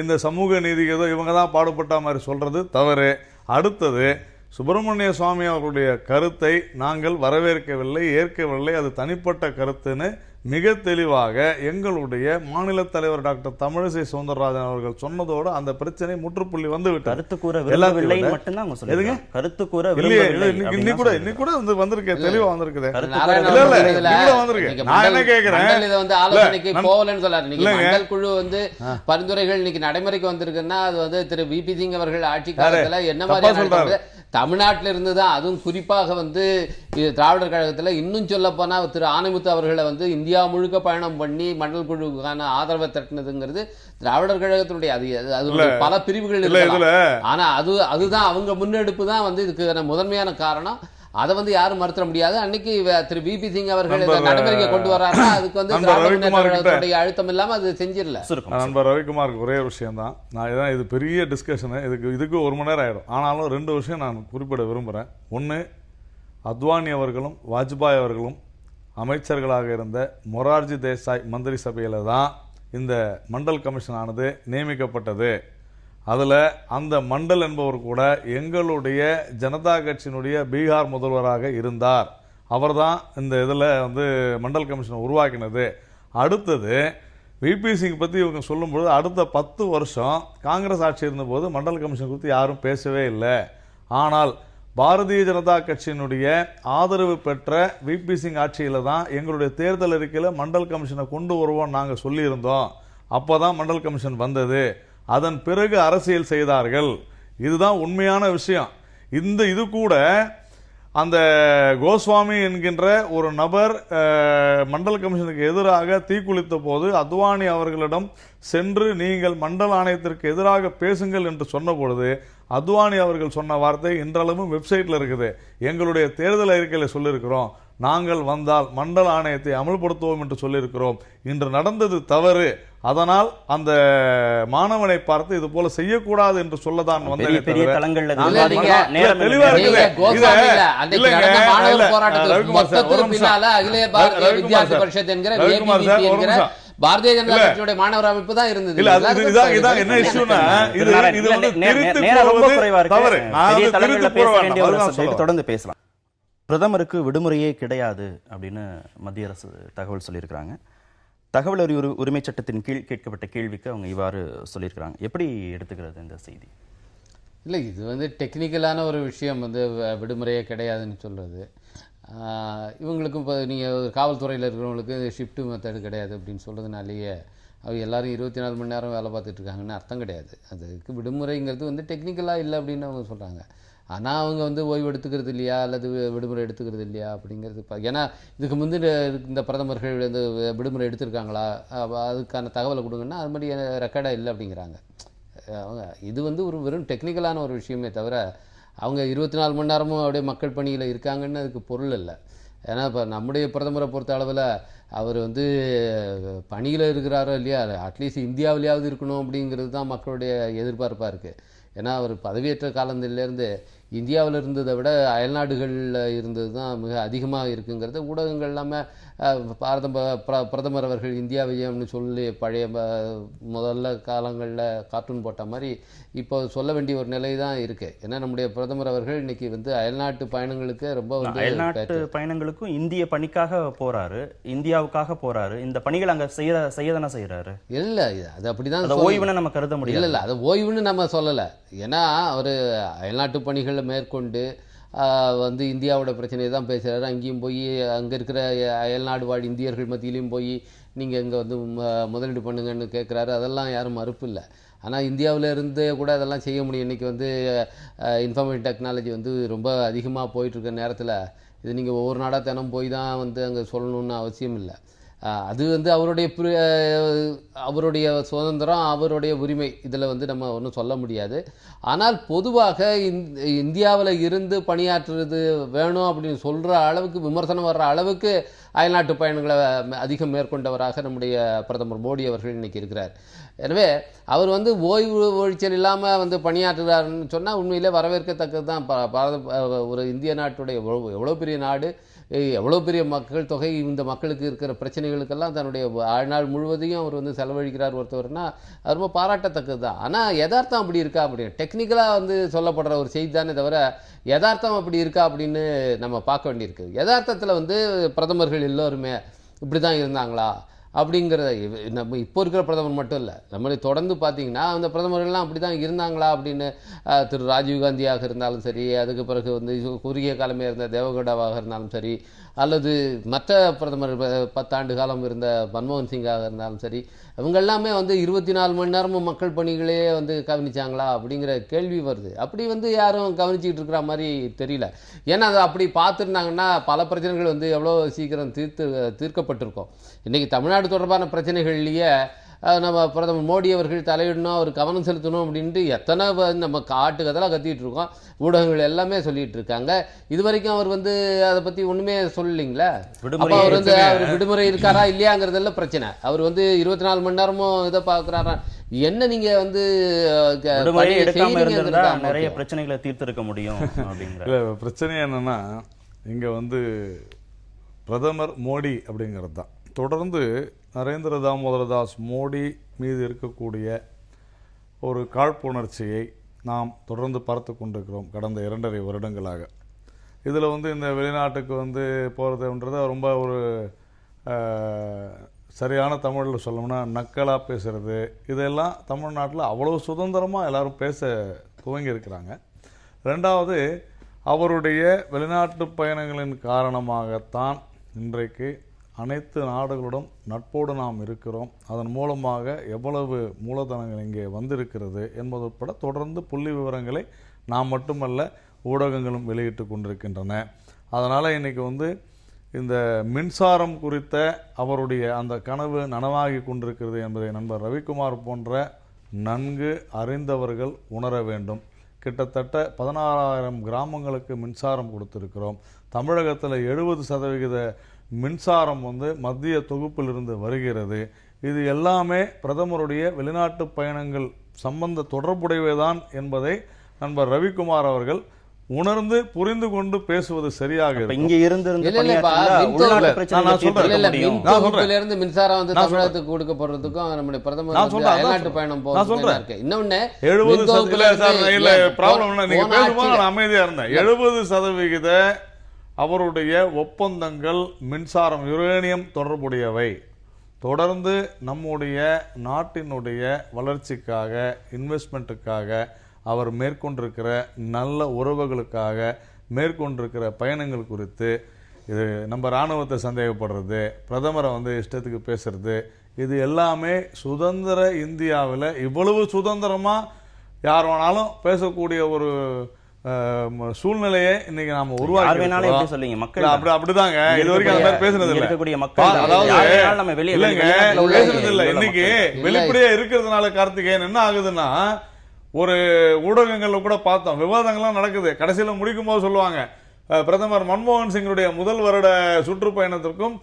இந்த சமூக நீதிக்கு ஏதோ இவங்க தான் பாடுபட்ட மாதிரி சொல்றது தவறு. அடுத்தது, சுப்பிரமணிய சுவாமி அவர்களுடைய கருத்தை நாங்கள் வரவேற்கவில்லை, ஏற்கவில்லை, அது தனிப்பட்ட கருத்துன்னு மிக தெளிவாக எங்களுடைய மாநில தலைவர் டாக்டர் தமிழிசை சவுந்தரராஜன் அவர்கள் சொன்னதோடு அந்த பிரச்சனை முற்றுப்புள்ளி வந்து விட்டது. கருத்து கூற விரும்பவில்லை மட்டும்தான் அவங்க சொல்லுங்க. கருத்து கூற விரும்பவில்லை இன்னைக்கு கூட வந்து வந்திருக்கே, தெளிவா வந்திருக்குது. நான் என்ன கேக்குறேன், இதை வந்து ஆலோசனைக்கு போகலன்னு சொல்லாரு. நீங்க மண்டல் குழு வந்து பரிந்துரைகள் இன்னைக்கு நடைமுறைக்கு வந்திருக்குன்னா அது வந்து திரு வி.பி. சிங் அவர்கள் ஆட்சி காலத்துல என்ன மாதிரி தமிழ்நாட்டில இருந்துதான், அதுவும் குறிப்பாக வந்து திராவிடர் கழகத்துல இன்னும் சொல்ல போனா திரு ஆனைமுத்து அவர்களை வந்து இந்தியா முழுக்க பயணம் பண்ணி மண்டல் குழுவுக்கான ஆதரவை திரட்டினதுங்கிறது திராவிடர் கழகத்தினுடைய அது பல பிரிவுகள் இருக்கு. ஆனா அதுதான் அவங்க முன்னெடுப்பு தான் வந்து இதுக்கு முதன்மையான காரணம். அதை வந்து யாரும் மறுத்த முடியாது. அன்னைக்கு திரு வி.பி. சிங் அவர்கள் நடைமுறைக்கு கொண்டு வர்றாருன்னா அதுக்கு வந்து அழுத்தம் இல்லாம அது செஞ்சிடல. நண்பர் ரவிக்குமாருக்கு ஒரே விஷயம் தான், நான் இது பெரிய டிஸ்கஷனு, இதுக்கு 1 மணி நேரம் ஆயிடும். ஆனாலும் 2 விஷயம் நான் குறிப்பிட விரும்புகிறேன். ஒன்று, அத்வானி அவர்களும் வாஜ்பாய் அவர்களும் அமைச்சர்களாக இருந்த மொரார்ஜி தேசாய் மந்திரி சபையில் தான் இந்த மண்டல் கமிஷன் ஆனது நியமிக்கப்பட்டது. அதில் அந்த மண்டல் என்பவர் கூட எங்களுடைய ஜனதா கட்சியினுடைய பீகார் முதல்வராக இருந்தார். அவர்தான் இந்த இதில் வந்து மண்டல் கமிஷனை உருவாக்கினது. அடுத்தது வி.பி. சிங் பற்றி இவங்க சொல்லும்போது அடுத்த 10 வருஷம் காங்கிரஸ் ஆட்சி இருந்தபோது மண்டல் கமிஷன் குறித்து யாரும் பேசவே இல்லை. ஆனால் பாரதிய ஜனதா கட்சியினுடைய ஆதரவு பெற்ற வி.பி. சிங் ஆட்சியில் தான் எங்களுடைய தேர்தல் அறிக்கையில் மண்டல் கமிஷனை கொண்டு வருவோம் நாங்கள் சொல்லியிருந்தோம். அப்போ தான் மண்டல் கமிஷன் வந்தது. அதன் பிறகு அரசியல் செய்தார்கள். இதுதான் உண்மையான விஷயம். இது கூட அந்த கோஸ்வாமி என்கின்ற ஒரு நபர் மண்டல் கமிஷனுக்கு எதிராக தீக்குளித்த போது அத்வானி அவர்களிடம் சென்று நீங்கள் மண்டல் ஆணையத்திற்கு எதிராக பேசுங்கள் என்று சொன்ன பொழுது அத்வானி அவர்கள் சொன்ன வார்த்தை இன்றளவும் வெப்சைட்ல இருக்குது. எங்களுடைய தேர்தல் அறிக்கையில் சொல்லியிருக்கிறோம், நாங்கள் வந்தால் மண்டல ஆணையத்தை அமல்படுத்துவோம் என்று சொல்லியிருக்கிறோம். இன்று நடந்தது தவறு, அதனால் அந்த மாணவனை பார்த்து இது போல செய்யக்கூடாது என்று சொல்லதான் வந்தேன். பாரதிய ஜனதா கட்சியுடைய மாணவர் அமைப்பு தான் இருந்தது. தொடர்ந்து பேசலாம். பிரதமருக்கு விடுமுறையே கிடையாது அப்படின்னு மத்திய அரசு தகவல் சொல்லியிருக்கிறாங்க. தகவல் அறிவு உரிமை சட்டத்தின் கீழ் கேட்கப்பட்ட கேள்விக்கு அவங்க இவ்வாறு சொல்லியிருக்கிறாங்க. எப்படி எடுத்துக்கிறது இந்த செய்தி? இல்லை, இது வந்து டெக்னிக்கலான ஒரு விஷயம். வந்து விடுமுறையே கிடையாதுன்னு சொல்கிறது இவங்களுக்கும் இப்போ நீங்கள் காவல்துறையில் இருக்கிறவங்களுக்கு ஷிஃப்ட்டு மெத்தடு கிடையாது அப்படின்னு சொல்கிறதுனாலேயே அவங்க எல்லோரும் 24 மணி நேரம் வேலை பார்த்துட்ருக்காங்கன்னு அர்த்தம் கிடையாது. அதுக்கு விடுமுறைங்கிறது வந்து டெக்னிக்கலாக இல்லை அப்படின்னு அவங்க சொல்கிறாங்க. ஆனால் அவங்க வந்து ஓய்வு எடுத்துக்கிறது இல்லையா அல்லது விடுமுறை எடுத்துக்கிறது இல்லையா அப்படிங்கிறது ஏன்னா இதுக்கு முந்தி இந்த பிரதமர்கள் வந்து விடுமுறை எடுத்திருக்காங்களா அதுக்கான தகவலை கொடுங்கன்னா அது மாதிரி ரெக்கார்டாக இல்லை அப்படிங்கிறாங்க. அவங்க இது வந்து ஒரு வெறும் டெக்னிக்கலான ஒரு விஷயமே தவிர அவங்க 24 மணி நேரமும் அப்படியே மக்கள் பணியில் இருக்காங்கன்னு அதுக்கு பொருள் இல்லை. ஏன்னா இப்போ நம்முடைய பிரதமரை பொறுத்த அளவில் அவர் வந்து பணியில் இருக்கிறாரோ இல்லையா, அட்லீஸ்ட் இந்தியாவிலேயாவது இருக்கணும் அப்படிங்கிறது தான் மக்களுடைய எதிர்பார்ப்பாக இருக்குது. ஏன்னா அவர் பதவியேற்ற காலத்திலேருந்து இந்தியாவில் இருந்ததை விட அயல்நாடுகளில் இருந்தது தான் மிக அதிகமாக இருக்குங்கிறது ஊடகங்கள் இல்லாமல் பிரதமர் அவர்கள் இந்தியா விஜயம்னு சொல்லி பழைய முதல்ல காலங்களில் கார்ட்டூன் போட்ட மாதிரி இப்போ சொல்ல வேண்டிய ஒரு நிலை தான் இருக்குது. ஏன்னா நம்முடைய பிரதமர் அவர்கள் இன்னைக்கு வந்து அயல்நாட்டு பயணங்களுக்கு ரொம்ப வந்து அயல்நாட்டு பயணங்களுக்கும் இந்திய பணிக்காக போறாரு, இந்தியாவுக்காக போறாரு. இந்த பணிகள் அங்கே செய்யதானே செய்யறாரு. இல்லை, அது அப்படிதான் ஓய்வுன்னு நம்ம கருத முடியல. இல்லை, அது ஓய்வுன்னு நம்ம சொல்லலை. ஏன்னா அவர் அயல்நாட்டு பணிகளை மேற்கொண்டு வந்து இந்தியாவோட பிரச்சனையை தான் பேசுகிறாரு. அங்கேயும் போய் அங்கே இருக்கிற அயல்நாடு வாழ் இந்தியர்கள் மத்தியிலையும் போய் நீங்கள் இங்கே வந்து முதலீடு பண்ணுங்கன்னு கேட்குறாரு. அதெல்லாம் யாரும் மறுப்பு இல்லை. ஆனால் இந்தியாவில் இருந்து கூட அதெல்லாம் செய்ய முடியும். இன்றைக்கி வந்து இன்ஃபர்மேஷன் டெக்னாலஜி வந்து ரொம்ப அதிகமாக போயிட்டுருக்க நேரத்தில் இது நீங்கள் ஒவ்வொரு நாடாக தினம் போய் தான் வந்து அங்கே சொல்லணுன்னு அவசியம் இல்லை. அது வந்து அவருடைய சுதந்திரம், அவருடைய உரிமை, இதில் வந்து நம்ம ஒன்றும் சொல்ல முடியாது. ஆனால் பொதுவாக இந்தியாவில் இருந்து பணியாற்றுறது வேணும் அப்படின்னு சொல்கிற அளவுக்கு விமர்சனம் வர்ற அளவுக்கு அயல்நாட்டு பயணங்களை அதிகம் மேற்கொண்டவராக நம்முடைய பிரதமர் மோடி அவர்கள் இன்னைக்கு இருக்கிறார். எனவே அவர் வந்து ஓய்வு ஒழிச்சல் இல்லாமல் வந்து பணியாற்றுறாருன்னு சொன்னால் உண்மையிலே வரவேற்கத்தக்கது தான். ஒரு இந்திய நாட்டுடைய எவ்வளோ பெரிய நாடு, எவ்வளோ பெரிய மக்கள் தொகை, இந்த மக்களுக்கு இருக்கிற பிரச்சனைகளுக்கெல்லாம் தன்னுடைய வாழ்நாள் முழுவதையும் அவர் வந்து செலவழிக்கிறார் ஒருத்தவர்னா அது ரொம்ப பாராட்டத்தக்கது தான். ஆனால் யதார்த்தம் அப்படி இருக்கா அப்படின்னு டெக்னிக்கலாக வந்து சொல்லப்படுற ஒரு செய்தி தானே தவிர யதார்த்தம் அப்படி இருக்கா அப்படின்னு நம்ம பார்க்க வேண்டியிருக்கு. யதார்த்தத்தில் வந்து பிரதமர்கள் எல்லோருமே இப்படி தான் இருந்தாங்களா அப்படிங்கிறத நம்ம இப்போ இருக்கிற பிரதமர் மட்டும் இல்லை, நம்மளை தொடர்ந்து பார்த்தீங்கன்னா அந்த பிரதமர்கள்லாம் அப்படி தான் இருந்தாங்களா அப்படின்னு திரு ராஜீவ்காந்தியாக இருந்தாலும் சரி, அதுக்கு பிறகு வந்து குறுகிய காலமே இருந்த தேவகவுடாவாக இருந்தாலும் சரி, அல்லது மற்ற பிரதமர் 10 ஆண்டு காலம் இருந்த மன்மோகன் சிங்காக இருந்தாலும் சரி, அவங்க எல்லாமே வந்து 24 மணி நேரமும் மக்கள் பணிகளே வந்து கவனிச்சாங்களா அப்படிங்கிற கேள்வி வருது. அப்படி வந்து யாரும் கவனிச்சிக்கிட்டு இருக்கிற மாதிரி தெரியல. ஏன்னா அது அப்படி பார்த்துருந்தாங்கன்னா பல பிரச்சனைகள் வந்து எவ்வளோ சீக்கிரம் தீர்க்கப்பட்டிருக்கும். இன்றைக்கி தமிழ்நாடு தொடர்பான பிரச்சனைகள்லேயே நம்ம பிரதமர் மோடி அவர்கள் தலையிடணும், அவர் கவனம் செலுத்தணும் அப்படின்ட்டு எத்தனை நம்ம கதெல்லாம் கத்திட்டு இருக்கோம், ஊடகங்கள் எல்லாமே சொல்லிட்டு இருக்காங்க. இது வரைக்கும் அவர் வந்து அதை பற்றி ஒன்றுமே சொல்லலைங்களே. அப்போ அவர் வந்து அவர் விடுமுறை இருக்காரா இல்லையாங்கிறதெல்லாம் பிரச்சனை. அவர் வந்து 24 மணி நேரமும் இதை பார்க்குறாரா, என்ன நீங்க வந்து நிறைய பிரச்சனைகளை தீர்த்திருக்க முடியும் அப்படிங்கிற பிரச்சனை என்னன்னா, இங்க வந்து பிரதமர் மோடி அப்படிங்கிறது தான். தொடர்ந்து நரேந்திர தாமோதரதாஸ் மோடி மீது இருக்கக்கூடிய ஒரு காழ்ப்புணர்ச்சியை நாம் தொடர்ந்து பார்த்து கொண்டிருக்கிறோம் கடந்த 2.5 வருடங்களாக. இதில் வந்து இந்த வெளிநாட்டுக்கு வந்து போகிறதுன்றது ரொம்ப ஒரு சரியான தமிழில் சொல்லணும்னா நக்கலாக பேசுகிறது, இதெல்லாம் தமிழ்நாட்டில் அவ்வளோ சுதந்திரமாக எல்லாரும் பேச துவங்கி இருக்கிறாங்க. ரெண்டாவது, அவருடைய வெளிநாட்டு பயணங்களின் காரணமாகத்தான் இன்றைக்கு அனைத்து நாடுகளுடன் நட்போடு நாம் இருக்கிறோம். அதன் மூலமாக எவ்வளவு மூலதனங்கள் இங்கே வந்திருக்கிறது என்பது உட்பட தொடர்ந்து புள்ளி விவரங்களை நாம் மட்டுமல்ல ஊடகங்களும் வெளியிட்டு கொண்டிருக்கின்றன. அதனால் இன்றைக்கி வந்து இந்த மின்சாரம் குறித்த அவருடைய அந்த கனவு நனவாகி கொண்டிருக்கிறது என்பதை நண்பர் ரவிக்குமார் போன்ற நன்கு அறிந்தவர்கள் உணர வேண்டும். கிட்டத்தட்ட 16,000 கிராமங்களுக்கு மின்சாரம் கொடுத்திருக்கிறோம். தமிழகத்தில் 70% மின்சாரம் வந்து மத்திய தொகுப்பிலிருந்து வருகிறது. இது எல்லாமே பிரதமருடைய வெளிநாட்டு பயணங்கள் சம்பந்த தொடர்புடையவைதான் என்பதை நண்பர் ரவிக்குமார் அவர்கள் உணர்ந்து புரிந்து கொண்டு பேசுவது சரியாக மின்சாரம் வந்து தமிழகத்துக்கு கொடுக்கப்படுறதுக்கும் நம்முடைய பிரதமர் வெளிநாட்டு பயணம் போக இன்னொன்னு அமைதியா இருந்தேன். 70% அவருடைய ஒப்பந்தங்கள் மின்சாரம் யுரேனியம் தொடர்புடையவை. தொடர்ந்து நம்முடைய நாட்டினுடைய வளர்ச்சிக்காக, இன்வெஸ்ட்மெண்ட்டுக்காக, அவர் மேற்கொண்டிருக்கிற நல்ல உறவுகளுக்காக மேற்கொண்டிருக்கிற பயணங்கள் குறித்து இது நம்ம இராணுவத்தை சந்தேகப்படுறது, பிரதமரை வந்து இஷ்டத்துக்கு பேசுறது, இது எல்லாமே சுதந்திர இந்தியாவில் இவ்வளவு சுதந்திரமாக யார் வேணாலும் பேசக்கூடிய ஒரு சூழ்நிலையை இன்னைக்கு நாம உருவாக்கி அப்படிதாங்க. இது வரைக்கும் பேசுனது இல்ல. இன்னைக்கு வெளிப்படையா இருக்கிறதுனால கார்த்திகேயன் என்ன ஆகுதுன்னா, ஒரு ஊடகங்கள்ல கூட பார்த்தோம், விவாதங்கள்லாம் நடக்குது. கடைசியில முடிக்கும் போது சொல்லுவாங்க, பிரதமர் மன்மோகன் சிங்குடைய முதல் வருட சுற்றுப்பயணத்திற்கும்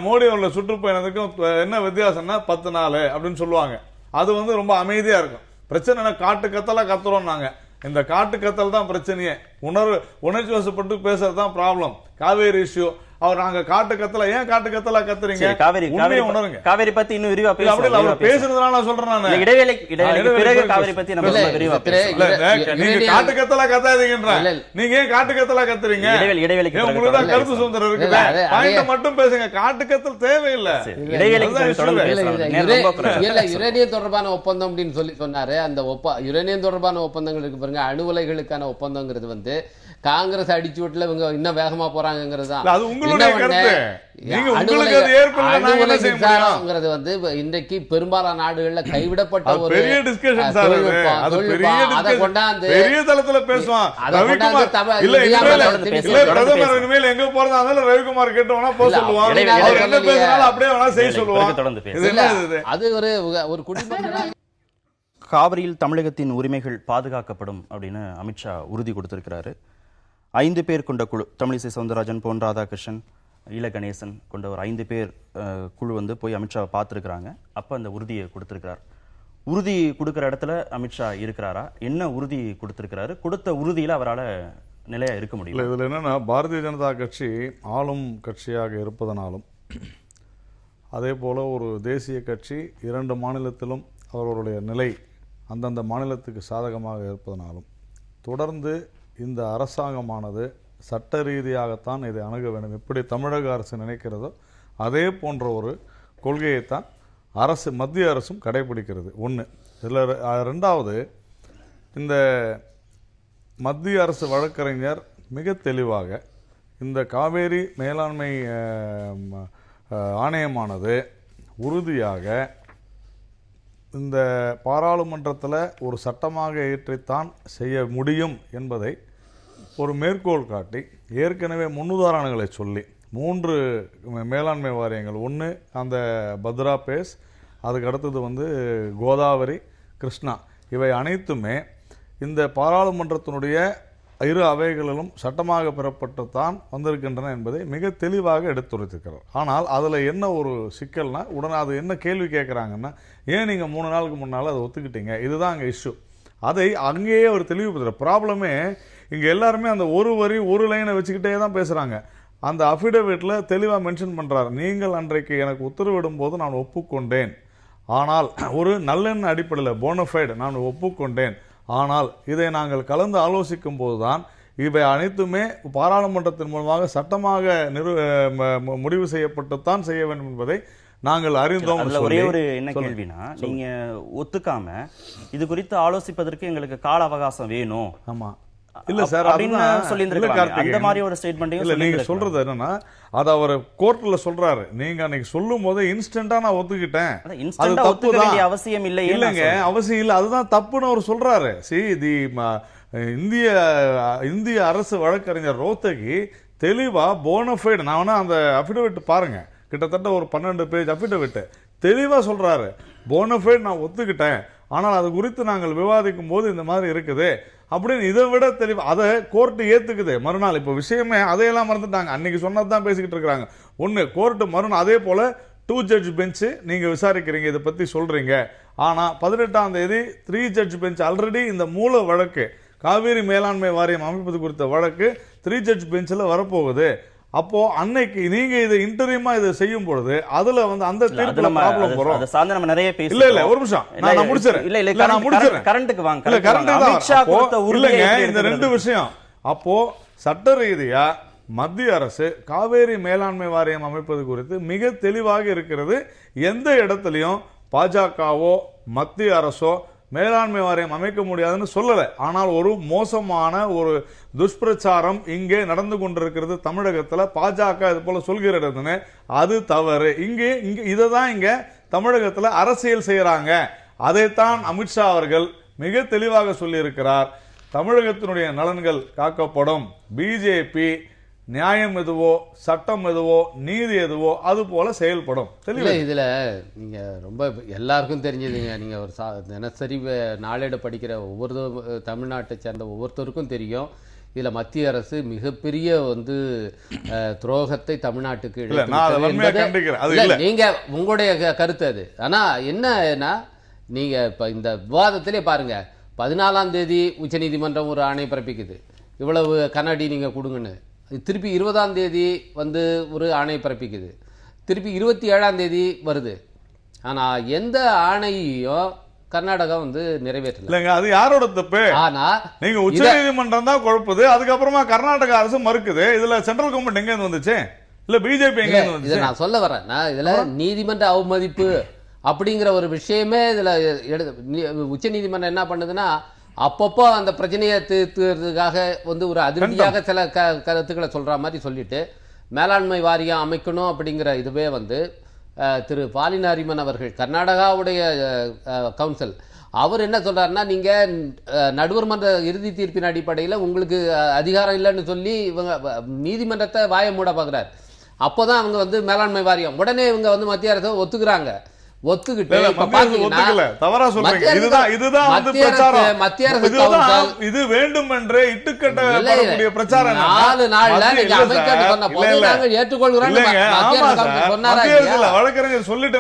மோடி அவருடைய சுற்றுப்பயணத்துக்கும் என்ன வித்தியாசம்னா 10 நாள் அப்படின்னு சொல்லுவாங்க. அது வந்து ரொம்ப அமைதியா இருக்கும். பிரச்சனை காட்டு கத்தலா கத்துறோம் நாங்க. இந்த காட்டு கத்தல் தான் பிரச்சனையே. உணர்ச்சி வசப்பட்டு பேசுறது தான் ப்ராப்ளம். காவேரி இஷ்யூ அவர் நாங்க காட்டு கத்தல ஏன் காட்டு கத்தலா கத்துறீங்க? உணருங்க. காவேரி பத்தி இன்னும் விரிவா பேசுறதுனால நான் சொல்றேன். நான் காவேரி பத்தி நீங்க காட்டு கத்தலா கத்தாதீங்கன்ற, நீங்க ஏன் காட்டு கத்தலா கத்துறீங்க? உங்களுக்கு தான் கருத்து சுதந்திரம் இருக்குது. பாயிண்ட் மட்டும் பேசுங்க. காட்டு கத்தல் தேவையில்லை. யுரேனியம் தொடர்பான ஒப்பந்தம் அப்படின்னு சொல்லி சொன்னாரு. அந்த யுரேனியம் தொடர்பான ஒப்பந்தங்கள் இருக்கு பாருங்க, அணு உலைகளுக்கான ஒப்பந்தங்கிறது வந்து காங்கிரஸ் அடிச்சு விட்டுல இவங்க இன்னும் வேகமா போறாங்கிறது வந்து இன்றைக்கு பெரும்பாலான நாடுகள்ல கைவிடப்பட்ட ஒரு அதை கொண்டாந்து எங்க போறதா ரவிக்குமார் கேட்டோம்னா அது ஒரு குடிமகன். காவிரியில் தமிழகத்தின் உரிமைகள் பாதுகாக்கப்படும் அப்படின்னு அமித்ஷா உறுதி கொடுத்திருக்கிறாரு. 5 பேர் கொண்ட குழு, தமிழிசை சவுந்தரராஜன், பொன் ராதாகிருஷ்ணன், ஈல கணேசன் கொண்ட ஒரு 5 பேர் குழு வந்து போய் அமித்ஷாவை பார்த்துருக்குறாங்க. அப்போ அந்த உறுதியை கொடுத்திருக்கிறார். உறுதி கொடுக்குற இடத்துல அமித்ஷா இருக்கிறாரா? என்ன உறுதி கொடுத்திருக்கிறாரு? கொடுத்த உறுதியில் அவரால் நிலையா இருக்க முடியும்? இதில் என்னன்னா, பாரதிய ஜனதா கட்சி ஆளும் கட்சியாக இருப்பதனாலும், அதே போல ஒரு தேசிய கட்சி 2 மாநிலத்திலும் அவர்களுடைய நிலை அந்தந்த மாநிலத்துக்கு சாதகமாக இருப்பதனாலும் தொடர்ந்து இந்த அரசாங்கமானது சட்ட ரீதியாகத்தான் இதை அணுக வேண்டும். எப்படி தமிழக அரசு நினைக்கிறதோ அதே போன்ற ஒரு கொள்கையைத்தான் மத்திய அரசும் கடைபிடிக்கிறது. ஒன்று. இதில் ரெண்டாவது, இந்த மத்திய அரசு வழக்கறிஞர் மிக தெளிவாக இந்த காவேரி மேலாண்மை ஆணையமானது உறுதியாக இந்த பாராளுமன்றத்தில் ஒரு சட்டமாக இயற்றித்தான் செய்ய முடியும் என்பதை ஒரு மேற்கோள் காட்டி ஏற்கனவே முன்னுதாரணங்களை சொல்லி 3 மேலாண்மை வாரியங்கள், ஒன்று அந்த பத்ரா பேஸ், அதுக்கு அடுத்தது கோதாவரி, கிருஷ்ணா, இவை அனைத்துமே இந்த பாராளுமன்றத்தினுடைய 2 அவைகளிலும் சட்டமாக பெறப்பட்டுத்தான் வந்திருக்கின்றன என்பதை மிக தெளிவாக எடுத்துரைத்திருக்கிறார். ஆனால் அதில் என்ன ஒரு சிக்கல்னா, உடனே அது என்ன கேள்வி கேட்குறாங்கன்னா, ஏன் நீங்கள் 3 நாளுக்கு முன்னால் அதை ஒத்துக்கிட்டீங்க, இதுதான் அங்கே இஷ்யூ. அதை அங்கேயே ஒரு தெளிவுபடுத்துகிற ப்ராப்ளமே இங்கே எல்லாருமே அந்த ஒரு வரி ஒரு லைனை வச்சுக்கிட்டே தான் பேசுகிறாங்க. அந்த அஃபிடவிட்டில் தெளிவாக மென்ஷன் பண்ணுறார், நீங்கள் அன்றைக்கு எனக்கு உத்தரவிடும் போது நான் ஒப்புக்கொண்டேன், ஆனால் ஒரு நல்லெண்ண அடிப்படையில் போனஃபைடு நான் ஒப்புக்கொண்டேன், ஆனால் இதை நாங்கள் கலந்து ஆலோசிக்கும் போதுதான் இவை அனைத்துமே பாராளுமன்றத்தின் மூலமாக சட்டமாக முடிவு செய்யப்பட்டுத்தான் செய்ய வேண்டும் என்பதை நாங்கள் அறிந்தோம். ஒரே ஒரு என்ன கேள்வினா, நீங்க ஒத்துக்காம இது குறித்து ஆலோசிப்பதற்கு எங்களுக்கு கால அவகாசம் வேணும். ஆமா, இல்ல சார், அந்த மாதிரி ஒரு ஸ்டேட்மெண்ட்டையும் இல்ல. நீங்க சொல்றது என்னன்னா, அத அவர் கோர்ட்ல சொல்றாரு, நீங்க அன்னைக்கு சொல்லும் போது இன்ஸ்டன்டா நான் ஒத்துக்கிட்டேன், அது தப்பு தான், அவசியம் இல்லை. இல்லங்க, அவசியம் இல்ல, அதுதான் தப்புன்னு அவர் சொல்றாரு. இந்திய அரசு வழக்கறிஞர் ரோத்தகி தெளிவா போனஃபைடு, நான் அந்த அபிடவிட் பாருங்க, கிட்டத்தட்ட ஒரு 12 பேஜ் அபிடவிட், தெளிவா சொல்றாரு, போனஃபைடு நான் ஒத்துக்கிட்டேன், ஆனால் அது குறித்து நாங்கள் விவாதிக்கும் போது இந்த மாதிரி இருக்குது அப்படின்னு இதை விட தெளிவா அதை கோர்ட்டு ஏத்துக்குது. மறுநாள் இப்ப விஷயமே அதையெல்லாம் மறந்துட்டாங்க, அன்னைக்கு சொன்னதான் பேசிக்கிட்டு இருக்காங்க. ஒண்ணு, கோர்ட்டு மறுநாள் அதே போல 2 ஜட்ஜ் பெஞ்ச் நீங்க விசாரிக்கிறீங்க, இதை பத்தி சொல்றீங்க, ஆனா 18ஆம் தேதி 3 ஜட்ஜ் பெஞ்ச் ஆல்ரெடி இந்த மூல வழக்கு காவேரி மேலாண்மை வாரியம் அமைப்பது குறித்த வழக்கு 3 ஜட்ஜ் பெஞ்சில் வரப்போகுது. அப்போ அன்னைக்கு நீங்க இதை இன்டரிமா இதை செய்யும் பொழுது அதுல அந்த தீர்ப்புல ப்ராப்ளம் வரும். அத சார்ந்து நம்ம நிறைய பேச இல்ல ஒரு நிமிஷம் நான் முடிச்சறேன். இல்ல நான் முடிச்சறேன். கரண்ட்க்கு வாங்க. இல்ல கரண்ட் தான். அமித்ஷா கொடுத்த உறுதியே இந்த 2 விஷயம். அப்போ சட்ட ரீதியா மத்திய அரசு காவேரி மேலாண்மை வாரியம் அமைப்பது குறித்து மிக தெளிவாக இருக்கிறது. எந்த இடத்துலயும் பாஜகவோ மத்திய அரசோ மேலாண்மை வாரியம் அமைக்க முடியாதுன்னு சொல்லல. ஆனால் ஒரு மோசமான ஒரு துஷ்பிரச்சாரம் இங்கே நடந்து கொண்டிருக்கிறது தமிழகத்துல. பாஜக இது போல சொல்கிறது, அது தவறு. இங்கே இததான் இங்க தமிழகத்துல அரசியல் செய்யறாங்க. அதைத்தான் அமித்ஷா அவர்கள் மிக தெளிவாக சொல்லி இருக்கிறார். தமிழகத்தினுடைய நலன்கள் காக்கப்படும், பிஜேபி நியாயம் எதுவோ சட்டம் எதுவோ நீதி எதுவோ அது போல செயல்படும். இதுல நீங்க ரொம்ப எல்லாருக்கும் தெரிஞ்சதுங்க, நீங்க ஒரு தினசரி நாளேடு படிக்கிற ஒவ்வொரு தமிழ்நாட்டை சேர்ந்த ஒவ்வொருத்தருக்கும் தெரியும், இதுல மத்திய அரசு மிகப்பெரிய துரோகத்தை தமிழ்நாட்டுக்கு நீங்க உங்களுடைய கருத்து அது. ஆனா என்னன்னா, நீங்க இப்ப இந்த விவாதத்திலே பாருங்க, 14ஆம் தேதி உச்சநீதிமன்றம் ஒரு ஆணை பிறப்பிக்குது, இவ்வளவு கண்ணாடி நீங்க கொடுங்கன்னு. திருப்பி 20ஆம் தேதி ஒரு ஆணை பிறப்பிக்குது, திருப்பி 27ஆம் தேதி வருது. ஆனா எந்த ஆணையையும் கர்நாடகா நிறைவேற்றல. அது யாரோட தப்பு? ஆனா நீங்க உச்சநீதிமன்றம் தான் குழப்புது, அதுக்கப்புறமா கர்நாடக அரசு மறுக்குது. இதுல சென்ட்ரல் கவர்மெண்ட் எங்க வந்துச்சு? இல்ல பிஜேபி எங்க வந்துச்சு? நான் சொல்ல வரேன், இதுல நீதிமன்ற அவமதிப்பு அப்படிங்கிற ஒரு விஷயமே இதுல உச்ச நீதிமன்றம் என்ன பண்ணுதுன்னா, அப்பப்போ அந்த பிரச்சனையை தீர்த்துறதுக்காக ஒரு அதிரடியாக சில கருத்துக்களை சொல்ற மாதிரி சொல்லிட்டு மேலாண்மை வாரியம் அமைக்கணும் அப்படிங்கிற இதுவே திரு பாலினாரிமன் அவர்கள் கர்நாடகாவுடைய கவுன்சில் அவர் என்ன சொல்றாருன்னா, நீங்க நடுவர் மன்ற இறுதி தீர்ப்பின் அடிப்படையில் உங்களுக்கு அதிகாரம் இல்லைன்னு சொல்லி இவங்க நீதிமன்றத்தை வாய மூட பாக்குறாரு. அப்போதான் அவங்க மேலாண்மை வாரியம் உடனே இவங்க மத்திய அரசு ஒத்துக்கிறாங்க. ஒத்துக்கிட்டு இது வேண்டும் என்று இட்டுக்கட்டக்கூடிய பிரச்சாரம் வழக்கறிஞர் சொல்லிட்டு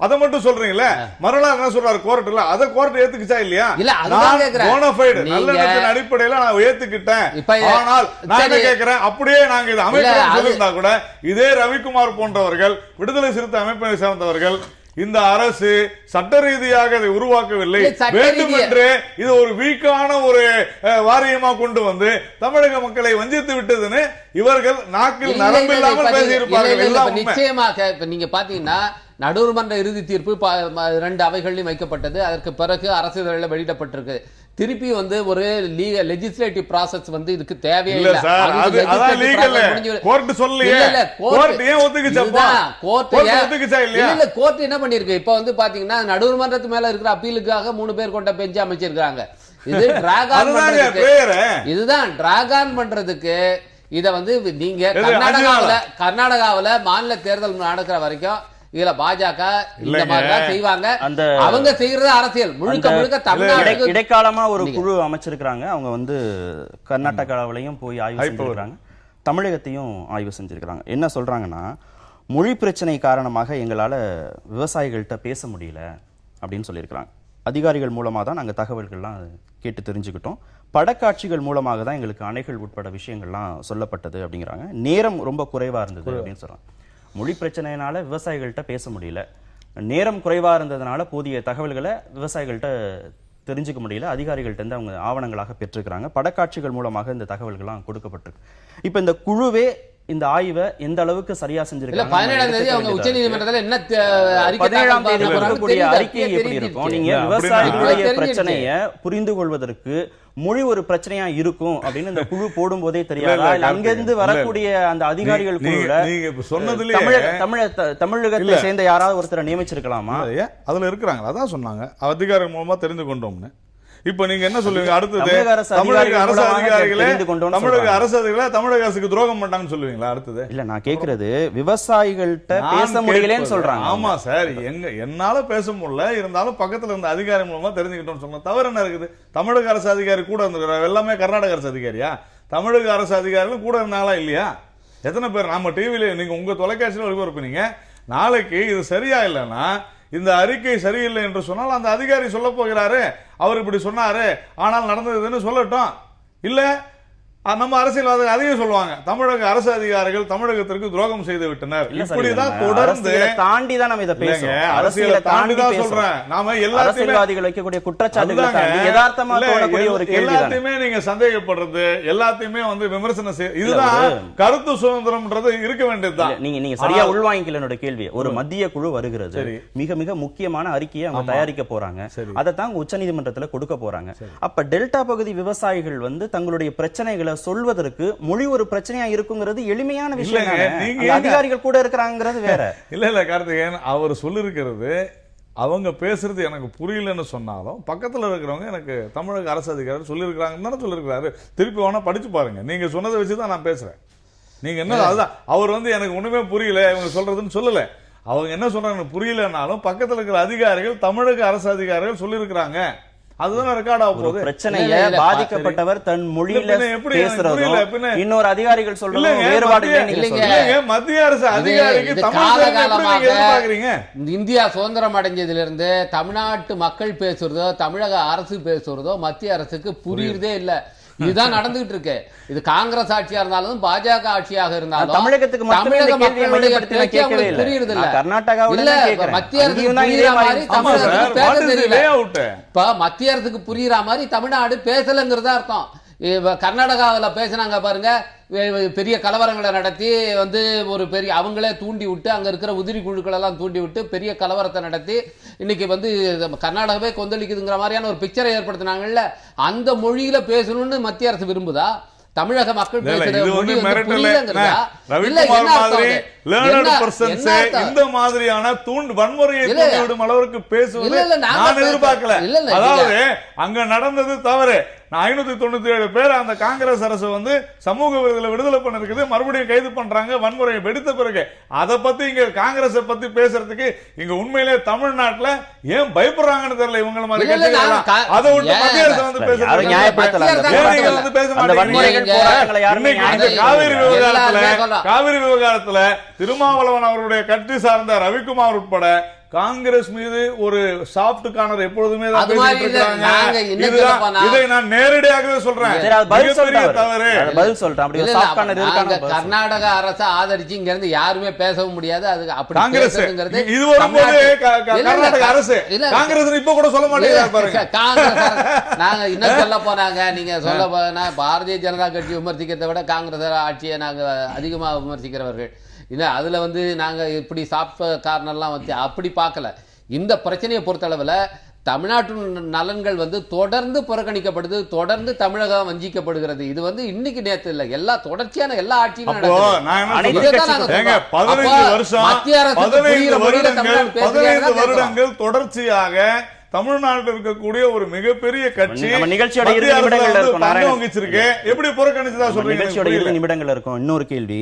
அதை மட்டும் சொல்றீங்களே, மறுநாள் என்ன சொல்றாரு கோர்ட்ல, அதை கோர்ட் ஏத்துக்கிச்சா இல்லையா? நல்லெண்ணத்தின் அடிப்படையில நான் ஏத்துக்கிட்டேன். ஆனால் நான் என்ன கேட்கிறேன், அப்படியே நாங்க இதை அமைக்கிறோம் சொல்லியிருந்தா கூட இதே ரவிக்குமார் போன்றவர்கள், விடுதலை சிறுத்தை அமைப்பை சேர்ந்தவர்கள் இந்த அரசு சட்ட ரீதியாக அதை உருவாக்கவில்லை. வேண்டுமென்றே இது ஒரு வீக்கான ஒரு வாரியமா கொண்டு வந்து தமிழக மக்களை வஞ்சித்து விட்டதுன்னு இவர்கள் நாக்கில் நரம்பில்லாமல் பேசியிருப்பார்கள். நிச்சயமாக இப்ப நீங்க பாத்தீங்கன்னா நடுவர்மன்ற இறுதி தீர்ப்பு 2 அவைகளிலும் வைக்கப்பட்டது. அதற்கு பிறகு அரசிதழில் வெளியிடப்பட்டிருக்கு. திருப்பி வந்து ஒரு லெஜிஸ்லேட்டிவ் ப்ராசஸ் வந்து இதுக்கு தேவையே இல்ல. கோர்ட் என்ன பண்ணிருக்கு? இப்ப வந்து பாத்தீங்கன்னா நடுவர்மன்றத்து மேல இருக்கிற அப்பீலுக்காக 3 பேர் கொண்ட பெஞ்ச் அமைச்சிருக்காங்க. இது இதுதான் டிராகான் பண்றதுக்கு. இத வந்து நீங்க கர்நாடகாவுல மாநில தேர்தல் நடக்கிற வரைக்கும் இதுல பாஜக இந்த மாதிரி செய்வாங்க. அவங்க செய்யறது அரசியல் முழுக்க முழுக்க தமிழ்நாடு. இடைக்காலமா ஒரு குழு அமைச்சிருக்காங்க. அவங்க வந்து கர்நாடகாவிலையும் போய் ஆய்வு செஞ்சிருக்காங்க, தமிழகத்தையும் ஆய்வு செஞ்சிருக்காங்க. என்ன சொல்றாங்கன்னா, மொழி பிரச்சனை காரணமாக எங்களால விவசாயிகள்கிட்ட பேச முடியல அப்படின்னு சொல்லியிருக்கிறாங்க. அதிகாரிகள் மூலமா தான் நாங்க தகவல்கள்லாம் கேட்டு தெரிஞ்சுக்கிட்டோம். படக்காட்சிகள் மூலமாக தான் எங்களுக்கு அணைகள் உட்பட விஷயங்கள்லாம் சொல்லப்பட்டது அப்படிங்கிறாங்க. நேரம் ரொம்ப குறைவா இருந்தது அப்படின்னு சொல்றாங்க. மொழி பிரச்சனையினால விவசாயிகள்கிட்ட பேச முடியல, நேரம் குறைவா இருந்ததுனால போதிய தகவல்களை விவசாயிகள்கிட்ட தெரிஞ்சுக்க முடியல, அதிகாரிகள்ட்ட இருந்து அவங்க ஆவணங்களாக பெற்றிருக்கிறாங்க. படக்காட்சிகள் மூலமாக இந்த தகவல்கள்லாம் கொடுக்கப்பட்டிருக்கு. இப்ப இந்த குழுவே இந்த ஆய்வை எந்த அளவுக்கு சரியா செஞ்சிருக்காங்க? 17ஆம் தேதி அவங்க உச்சநீதிமன்றத்தில் என்ன 17ஆம் தேதி வரக்கூடிய அறிக்கை எப்படி இருக்கும்? நீங்க விவசாயிகளுடைய பிரச்சனையை புரிந்து கொள்வதற்கு மொழி ஒரு பிரச்சனையா இருக்கும் அப்படின்னு இந்த குழு போடும் போதே தெரியாதா? அங்கிருந்து வரக்கூடிய அந்த அதிகாரிகள் குழுல தமிழகத்தை சேர்ந்த யாராவது ஒருத்தரை நியமிச்சிருக்கலாமா? அதுல இருக்கிறாங்க, அதான் சொன்னாங்க, அதிகாரி மூலமா தெரிந்து கொண்டோம்னு. இப்ப நீங்க என்ன சொல்லுவீங்க? அடுத்தது தமிழக அரசு அதிகாரிகளே தமிழக அரசுக்கு துரோகம் பண்ணாங்கன்னு சொல்லுவீங்களா? அடுத்தது இல்ல, நான் கேக்குறது விவசாயிகள்கிட்ட பேச முடியலன்னு சொல்றாங்க. ஆமா சார், என்னால பேச முடியல, இருந்தாலும் பக்கத்துல இருந்த அதிகாரி மூலமா தெரிஞ்சுக்கிட்டோம்னு சொன்னா தவறு என்ன இருக்குது? தமிழக அரசு அதிகாரி கூட இருந்திருக்காரு, எல்லாமே கர்நாடக அரசு அதிகாரியா? தமிழக அரசு அதிகாரிகள் கூட இருந்தாங்களா இல்லையா? எத்தனை பேர் நம்ம டிவில நீங்க உங்க தொலைக்காட்சியில ஒளிபரப்புனீங்க? நாளைக்கு இது சரியா இல்லைன்னா, இந்த அறிக்கை சரியில்லை என்று சொன்னால் அந்த அதிகாரி சொல்ல போகிறாரு, அவர் இப்படி சொன்னாரு ஆனால் நடந்ததுன்னு சொல்லட்டும். இல்ல நம்ம அரசியல்வாதிகள் அதையும் சொல்லுவாங்க, தமிழக அரசு அதிகாரிகள் தமிழகத்திற்கு துரோகம் செய்து விட்டனர். இப்படிதான் தொடர்ந்து தாண்டி தான் நம்ம இதை பேசுறோம். அரசியலை தாண்டி தான் சொல்றேன். நாம எல்லாத்தையுமே வைக்கக்கூடிய குற்றச்சாட்டுகள் யதார்த்தமா தோணக்கூடிய ஒரு கேள்வி. எல்லாத்தையுமே நீங்க சந்தேகப்படுறது, எல்லாத்தையுமே வந்து விமர்சனம் செய்ய, இதுதான் கருத்து சுதந்திரம்ன்றது இருக்க வேண்டியதுதான். நீங்க சரியா உள்வாங்கிக்கல என்னோட கேள்வி. ஒரு மத்திய குழு வருகிறது, மிக மிக முக்கியமான அறிக்கையை அவங்க தயாரிக்க போறாங்க, அதை தான் உச்சநீதிமன்றத்தில் கொடுக்க போறாங்க. அப்ப டெல்டா பகுதி விவசாயிகள் வந்து தங்களுடைய பிரச்சனைகளை சொல்வதற்கு மொழி ஒரு பிரச்சனையா இருக்குங்கிறது எளிமையான விஷயம். அதிகாரிகள் கூட இருக்கிறாங்கிறது வேற. இல்ல கார்த்திகேயன், அவர் சொல்லிருக்கிறது அவங்க பேசுறது எனக்கு புரியலன்னு சொன்னாலும் பக்கத்துல இருக்கிறவங்க எனக்கு தமிழக அரசு அதிகாரி சொல்லியிருக்கிறாங்கன்னு தானே சொல்லியிருக்கிறாரு. திருப்பி வேணா படிச்சு பாருங்க. நீங்க சொன்னதை வச்சுதான் நான் பேசுறேன். நீங்க என்ன அதுதான் அவர் வந்து எனக்கு ஒண்ணுமே புரியல இவங்க சொல்றதுன்னு சொல்லல. அவங்க என்ன சொல்றாங்க புரியலன்னாலும் பக்கத்துல இருக்கிற அதிகாரிகள் தமிழக அரசு அதிகாரிகள் சொல்லியிருக்கிறாங்க. அதுதான் ரெக்கார்ட் ஆக போகுது. பிரச்சனையை பாதிக்கப்பட்டவர் தன் மொழியில பேசுறதும் இன்னொரு அதிகாரிகள் சொல்றதும் வேறுபாடு இல்லைங்க. மத்திய அரசு அதிகாரிக்கு இந்தியா சுதந்திரம் அடைஞ்சதிலிருந்து தமிழ்நாட்டு மக்கள் பேசுறதோ தமிழக அரசு பேசுறதோ மத்திய அரசுக்கு புரியுறதே இல்ல. இதுதான் நடந்துகிட்டு இருக்கு. இது காங்கிரஸ் ஆட்சியா இருந்தாலும் பாஜக ஆட்சியாக இருந்தாலும் தமிழகத்துக்கு தமிழக மக்களுடைய பேச்சு அவங்களுக்கு புரியுறது இல்ல. கர்நாடகாவுல மத்திய அரசுக்கு புரியுற மாதிரி தமிழகத்துக்கு பேச தெரியல. இப்ப மத்திய அரசுக்கு புரியுற மாதிரி தமிழ்நாடு பேசலங்கிறதா அர்த்தம். கர்நாடகாவில் பேசினாங்க பாருங்க, பெரிய கலவரங்களை நடத்தி வந்து ஒரு பெரிய அவங்களே தூண்டி விட்டு அங்க இருக்கிற உதிரி குழுக்கள் எல்லாம் தூண்டி விட்டு பெரிய கலவரத்தை நடத்தி இன்னைக்கு வந்து கர்நாடகாவே கொந்தளிக்குதுங்கிற மாதிரியான ஒரு பிக்சரை ஏற்படுத்தினாங்கல்ல. அந்த மொழியில பேசணும்னு மத்திய அரசு விரும்புதா? தமிழக மக்கள் இந்த மாதிரியான வன்முறையை தூண்டிவிடும் அளவுக்கு பேசுவது நான் எதிர்பார்க்கல. அதாவது அங்க நடந்தது தவறு. 597 பேர் அந்த காங்கிரஸ் அரசு வந்து சமூக விடுதலை பண்ணிருக்குது, மறுபடியும் கைது பண்றாங்க வன்முறையை வெடித்த பிறகு. அதை பத்தி இங்க காங்கிரஸ் பத்தி பேசுறதுக்கு இங்க உண்மையிலே தமிழ்நாட்டுல ஏன் பயப்படுறாங்கன்னு தெரியல. இவங்கள மாதிரி அதை விட்டு மத்திய அரசு வந்து பேசுறாங்க. காவிரி விவகாரத்துல திருமாவளவன் அவருடைய கட்சி சார்ந்த ரவிக்குமார் உட்பட காங்கிரஸ் மீது ஒரு சாஃப்ட் கார்னர் எப்பொழுதுமே தான் அது மாதிரி பேசிட்டு இருக்காங்க. நாங்க என்ன இதுதான், சொல்லப்போனா- இதை நான் நேரடியாகவே சொல்றேன். சரி, அது பதில் மிகப்பெரிய சொல்றேன் தவறு. பதில் சொல்றேன். அப்படி ஒரு soft corner இருக்கான்னு நாங்க பதில் சொல்றேன். கர்நாடக அரசை ஆதரிச்சு இங்க இருந்து யாருமே பேசவும் முடியாது. அது அப்படி காங்கிரஸ் பேசுறதுங்கிறது இது வரும்போது இல்ல, இல்ல, கர்நாடக அரசு இல்ல, காங்கிரஸ் இப்ப கூட சொல்ல மாட்டேங்கிறாங்க பாருங்க. காங்கிரஸ் நாங்க என்ன சொல்ல போனாங்க, நீங்க சொல்ல போனா பாரதிய ஜனதா கட்சி விமர்சிக்கிறதை விட காங்கிரஸ் ஆட்சியை நாங்க அதிகமா விமர்சிக்கிறவர்கள். இல்ல அதுல வந்து நாங்க இப்படி சாஃப்ட் கார்னர்லாம் வந்து அப்படி பார்க்கல. இந்த பிரச்சனையை பொறுத்தளவுல தமிழ்நாட்டு நலன்கள் வந்து தொடர்ந்து புறக்கணிக்கப்படுது, தொடர்ந்து தமிழகம் வஞ்சிக்கப்படுகிறது. இது வந்து இன்னைக்கு நேத்து இல்ல, எல்லா தொடர்ச்சியான எல்லா ஆட்சியும் அப்போ நான் என்ன சொல்றேன், ஏங்க, 15 வருஷம், மத்திய அரசு 15 வருடங்கள் தொடர்ச்சியாக தமிழ்நாட்டில் இருக்கக்கூடிய ஒரு மிகப்பெரிய கட்சி நம்ம நிகழ்ச்சியோட 20 நிமிடங்கள்ல இருக்கும். வகிச்சிருக்கு. எப்படி புறக்கணிச்சதா சொல்றீங்க? நிகழ்ச்சியோட 20 நிமிடங்கள் இருக்கும். இன்னொரு கேள்வி,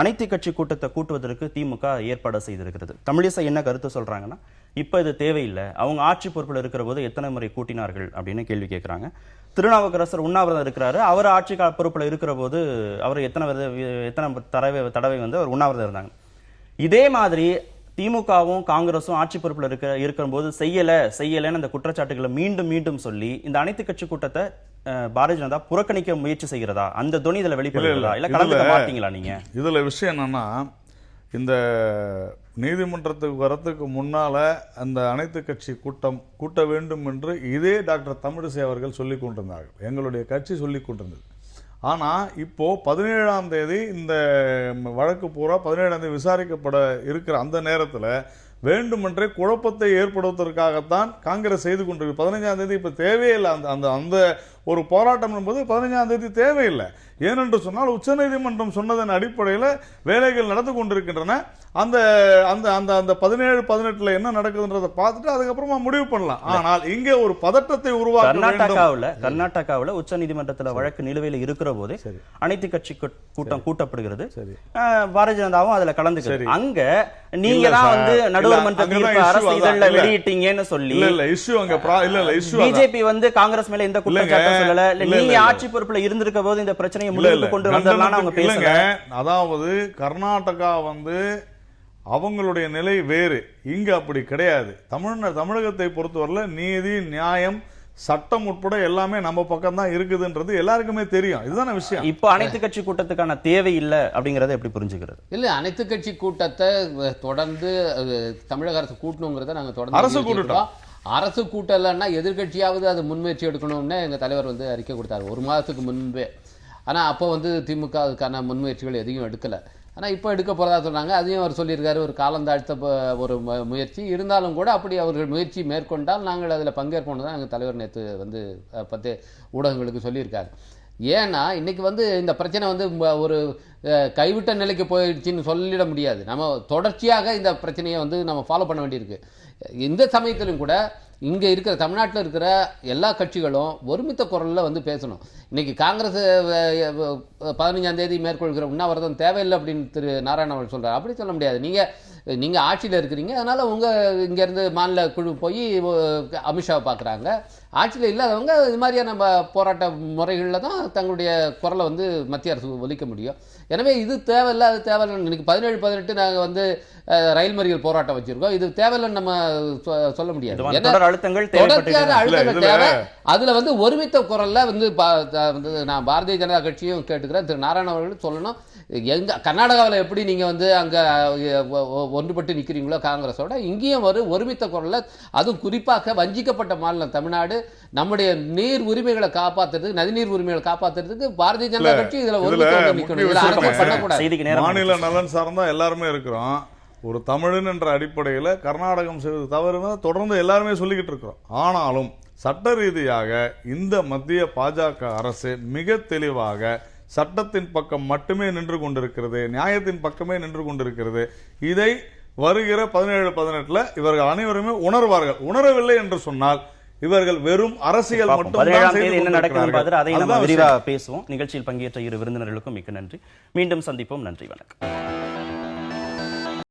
அனைத்து கட்சி கூட்டத்தை கூட்டுவதற்கு திமுக ஏற்பாடு செய்திருக்கிறது. தமிழிசை என்ன கருத்து சொல்றாங்கன்னா, இப்ப இது தேவையில்லை, அவங்க ஆட்சி பொறுப்பில் இருக்கிற போது எத்தனை முறை கூட்டினார்கள் அப்படின்னு கேள்வி கேட்கிறாங்க. திருநாவுக்கரசர் உண்ணாவிரதம் இருக்கிறாரு, அவர் ஆட்சி பொறுப்பில் இருக்கிற போது அவர் எத்தனை தடவை வந்து அவர் உண்ணாவிரதம் இருந்தாங்க. இதே மாதிரி திமுகவும் காங்கிரஸும் ஆட்சி பொறுப்பில் இருக்கும்போது செய்யலன்னு அந்த குற்றச்சாட்டுகளை மீண்டும் மீண்டும் சொல்லி இந்த அனைத்து கட்சி கூட்டத்தை பாரதிய ஜனதா புறக்கணிக்க முயற்சி செய்கிறதா? அந்த துணி இதுல வெளிப்படுகிறதா? இல்ல கலந்துக்க மாட்டீங்களா நீங்க? இதுல விஷயம் என்னன்னா, இந்த நீதிமன்றத்துக்கு வரத்துக்கு முன்னால அந்த அனைத்து கட்சி கூட்ட வேண்டும் என்று இதே டாக்டர் தமிழிசை அவர்கள் சொல்லிக் கொண்டிருந்தார்கள், எங்களுடைய கட்சி சொல்லிக் கொண்டிருந்தது. ஆனா இப்போ 17ஆம் தேதி இந்த வழக்கு பூரா 17ஆம் தேதி விசாரிக்கப்பட இருக்கிற அந்த நேரத்துல வேண்டுமென்றே குழப்பத்தை ஏற்படுவதற்காகத்தான் காங்கிரஸ் செய்து கொண்டிருக்கு. 15ஆம் தேதி இப்ப தேவையில்லை. அந்த ஒரு போராட்டம் என்பது 15ஆம் தேதி தேவையில்லை. ஏனென்று சொன்னால் உச்சநீதிமன்றம் சொன்னதன் அடிப்படையில் வேலைகள் நடந்து கொண்டிருக்கின்றன. அந்த அந்த அந்த அந்த 17-18 என்ன நடக்குதுன்றதை பார்த்துட்டு அதுக்கப்புறமா முடிவு பண்ணலாம். ஆனால் இங்கே ஒரு பதட்டத்தை உருவாக்க கர்நாடகாவில் உச்ச நீதிமன்றத்தில் வழக்கு நிலுவையில் இருக்கிற போது அனைத்து கட்சி கூட்டம் கூட்டப்படுகிறது. பாரதிய ஜனதாவும் அதுல கலந்துக்கிறது. அங்க நீங்க தான் வந்து நடுவர் மன்ற தீர்ப்பு அரசு இதழில் வெளியிட்டீங்கன்னு சொல்லி பிஜேபி வந்து காங்கிரஸ் மேல எந்த குற்றச்சாட்டும் சொல்லல. நீங்க ஆட்சி பொறுப்புல இருந்திருக்க போது இந்த பிரச்சனையை முன்னுக்கு கொண்டு வந்ததெல்லாம் அவங்க பேசல. அதாவது கர்நாடகா வந்து அவங்களுடைய நிலை வேறு, இங்க அப்படி கிடையாது. தமிழகத்தை பொறுத்தவரையில நீதி, நியாயம், சட்டம் உட்பட எல்லாமே நம்ம பக்கம் தான் இருக்குதுன்றது எல்லாருக்குமே தெரியும். இதுதான விஷயம். இப்போ அனைத்து கட்சி கூட்டத்துக்கான தேவை இல்லை அப்படிங்கறத எப்படி புரிஞ்சுக்கிறது? இல்ல, அனைத்து கட்சி கூட்டத்தை தொடர்ந்து தமிழக அரசு கூட்டணுங்கிறத நாங்க தொடர்ந்து அரசு கூட்டணும். அரசு கூட்டலன்னா எதிர்கட்சியாவது அது முன்முயற்சி எடுக்கணும்னு எங்க தலைவர் வந்து அறிக்கை கொடுத்தாரு 1 மாதத்துக்கு முன்பே. ஆனா அப்போ வந்து திமுக அதுக்கான முன்முயற்சிகள் எதையும் எடுக்கல. ஆனால் இப்போ எடுக்க போகிறதா சொன்னாங்க. அதையும் அவர் சொல்லியிருக்காரு, ஒரு காலந்தாழ்த்த ஒரு முயற்சி இருந்தாலும் கூட அப்படி அவர்கள் முயற்சி மேற்கொண்டால் நாங்கள் அதில் பங்கேற்போம்னு தான் எங்கள் தலைவர் நேற்று வந்து பத்து ஊடகங்களுக்கு சொல்லியிருக்காரு. ஏன்னா இன்னைக்கு வந்து இந்த பிரச்சனை வந்து ஒரு கைவிட்ட நிலைக்கு போயிடுச்சுன்னு சொல்லிட முடியாது. நம்ம தொடர்ச்சியாக இந்த பிரச்சனையை வந்து நம்ம ஃபாலோ பண்ண வேண்டியிருக்கு. இந்த சமயத்திலும் கூட இங்கே இருக்கிற தமிழ்நாட்டில் இருக்கிற எல்லா கட்சிகளும் ஒருமித்த குரலில் வந்து பேசணும். இன்னைக்கு காங்கிரஸ் 15ஆம் தேதி மேற்கொள்கிற உண்ணாவிரதம் தேவையில்லை அப்படின்னு திரு நாராயணன் அவர்கள் சொல்கிறார். அப்படி சொல்ல முடியாது. நீங்கள் ஆட்சியில் இருக்கிறீங்க, அதனால் உங்கள் இங்கேருந்து மாநில குழு போய் அமித்ஷாவை பார்க்குறாங்க. ஆட்சியில் இல்லாதவங்க இது மாதிரியான நம்ம போராட்ட முறைகளில் தான் தங்களுடைய குரலை வந்து மத்திய அரசு ஒலிக்க முடியும். எனவே இது தேவையில்லை, அது தேவையில்லை. இன்னைக்கு 17-18 நாங்கள் வந்து ரயில் மறியல் போராட்டம் வச்சிருக்கோம். இது தேவையில்லைன்னு நம்ம சொல்ல முடியாது. தொடர்ச்சியான அழுத்தங்கள் தேவை. அதுல வந்து ஒருமித்த குரல்ல வந்து நான் பாரதிய ஜனதா கட்சியும் கேட்டுக்கிறேன், திரு நாராயணன் அவர்கள் சொல்லணும். எங்க கர்நாடகாவில் எப்படி நீங்க வந்து அங்க ஒன்றுபட்டு நிற்கிறீங்களோ காங்கிரஸோட, இங்கேயும் ஒருமித்த குரல்ல, அதுவும் குறிப்பாக வஞ்சிக்கப்பட்ட மாநிலம் தமிழ்நாடு, நம்முடைய நீர் உரிமைகளை காப்பாற்றுறதுக்கு, நதிநீர் உரிமைகளை காப்பாற்றுறதுக்கு பாரதிய ஜனதா கட்சி இதுல ஒருமித்த நிற்கணும். மாநில நலன் சார்ந்தா எல்லாருமே இருக்கிறோம். ஒரு தமிழன் என்ற அடிப்படையில் கர்நாடகம் செய்வது தவறுன்னு தொடர்ந்து எல்லாருமே சொல்லிக்கிட்டு இருக்கிறோம். ஆனாலும் சட்ட ரீதியாக இந்த மத்திய பாஜக அரசு மிக தெளிவாக சட்டத்தின் பக்கம் மட்டுமே நின்று கொண்டிருக்கிறது, நியாயத்தின் பக்கமே நின்று கொண்டிருக்கிறது. இதை வருகிற 17-18 இவர்கள் அனைவருமே உணர்வார்கள். உணரவில்லை என்று சொன்னால் இவர்கள் வெறும் அரசியல் மட்டும் என்ன நடக்குது அதை நம்ம விரிவாக பேசுவோம். நிகழ்ச்சியில் பங்கேற்ற இரு விருந்தினர்களுக்கும் மிக்க நன்றி. மீண்டும் சந்திப்போம். நன்றி, வணக்கம்.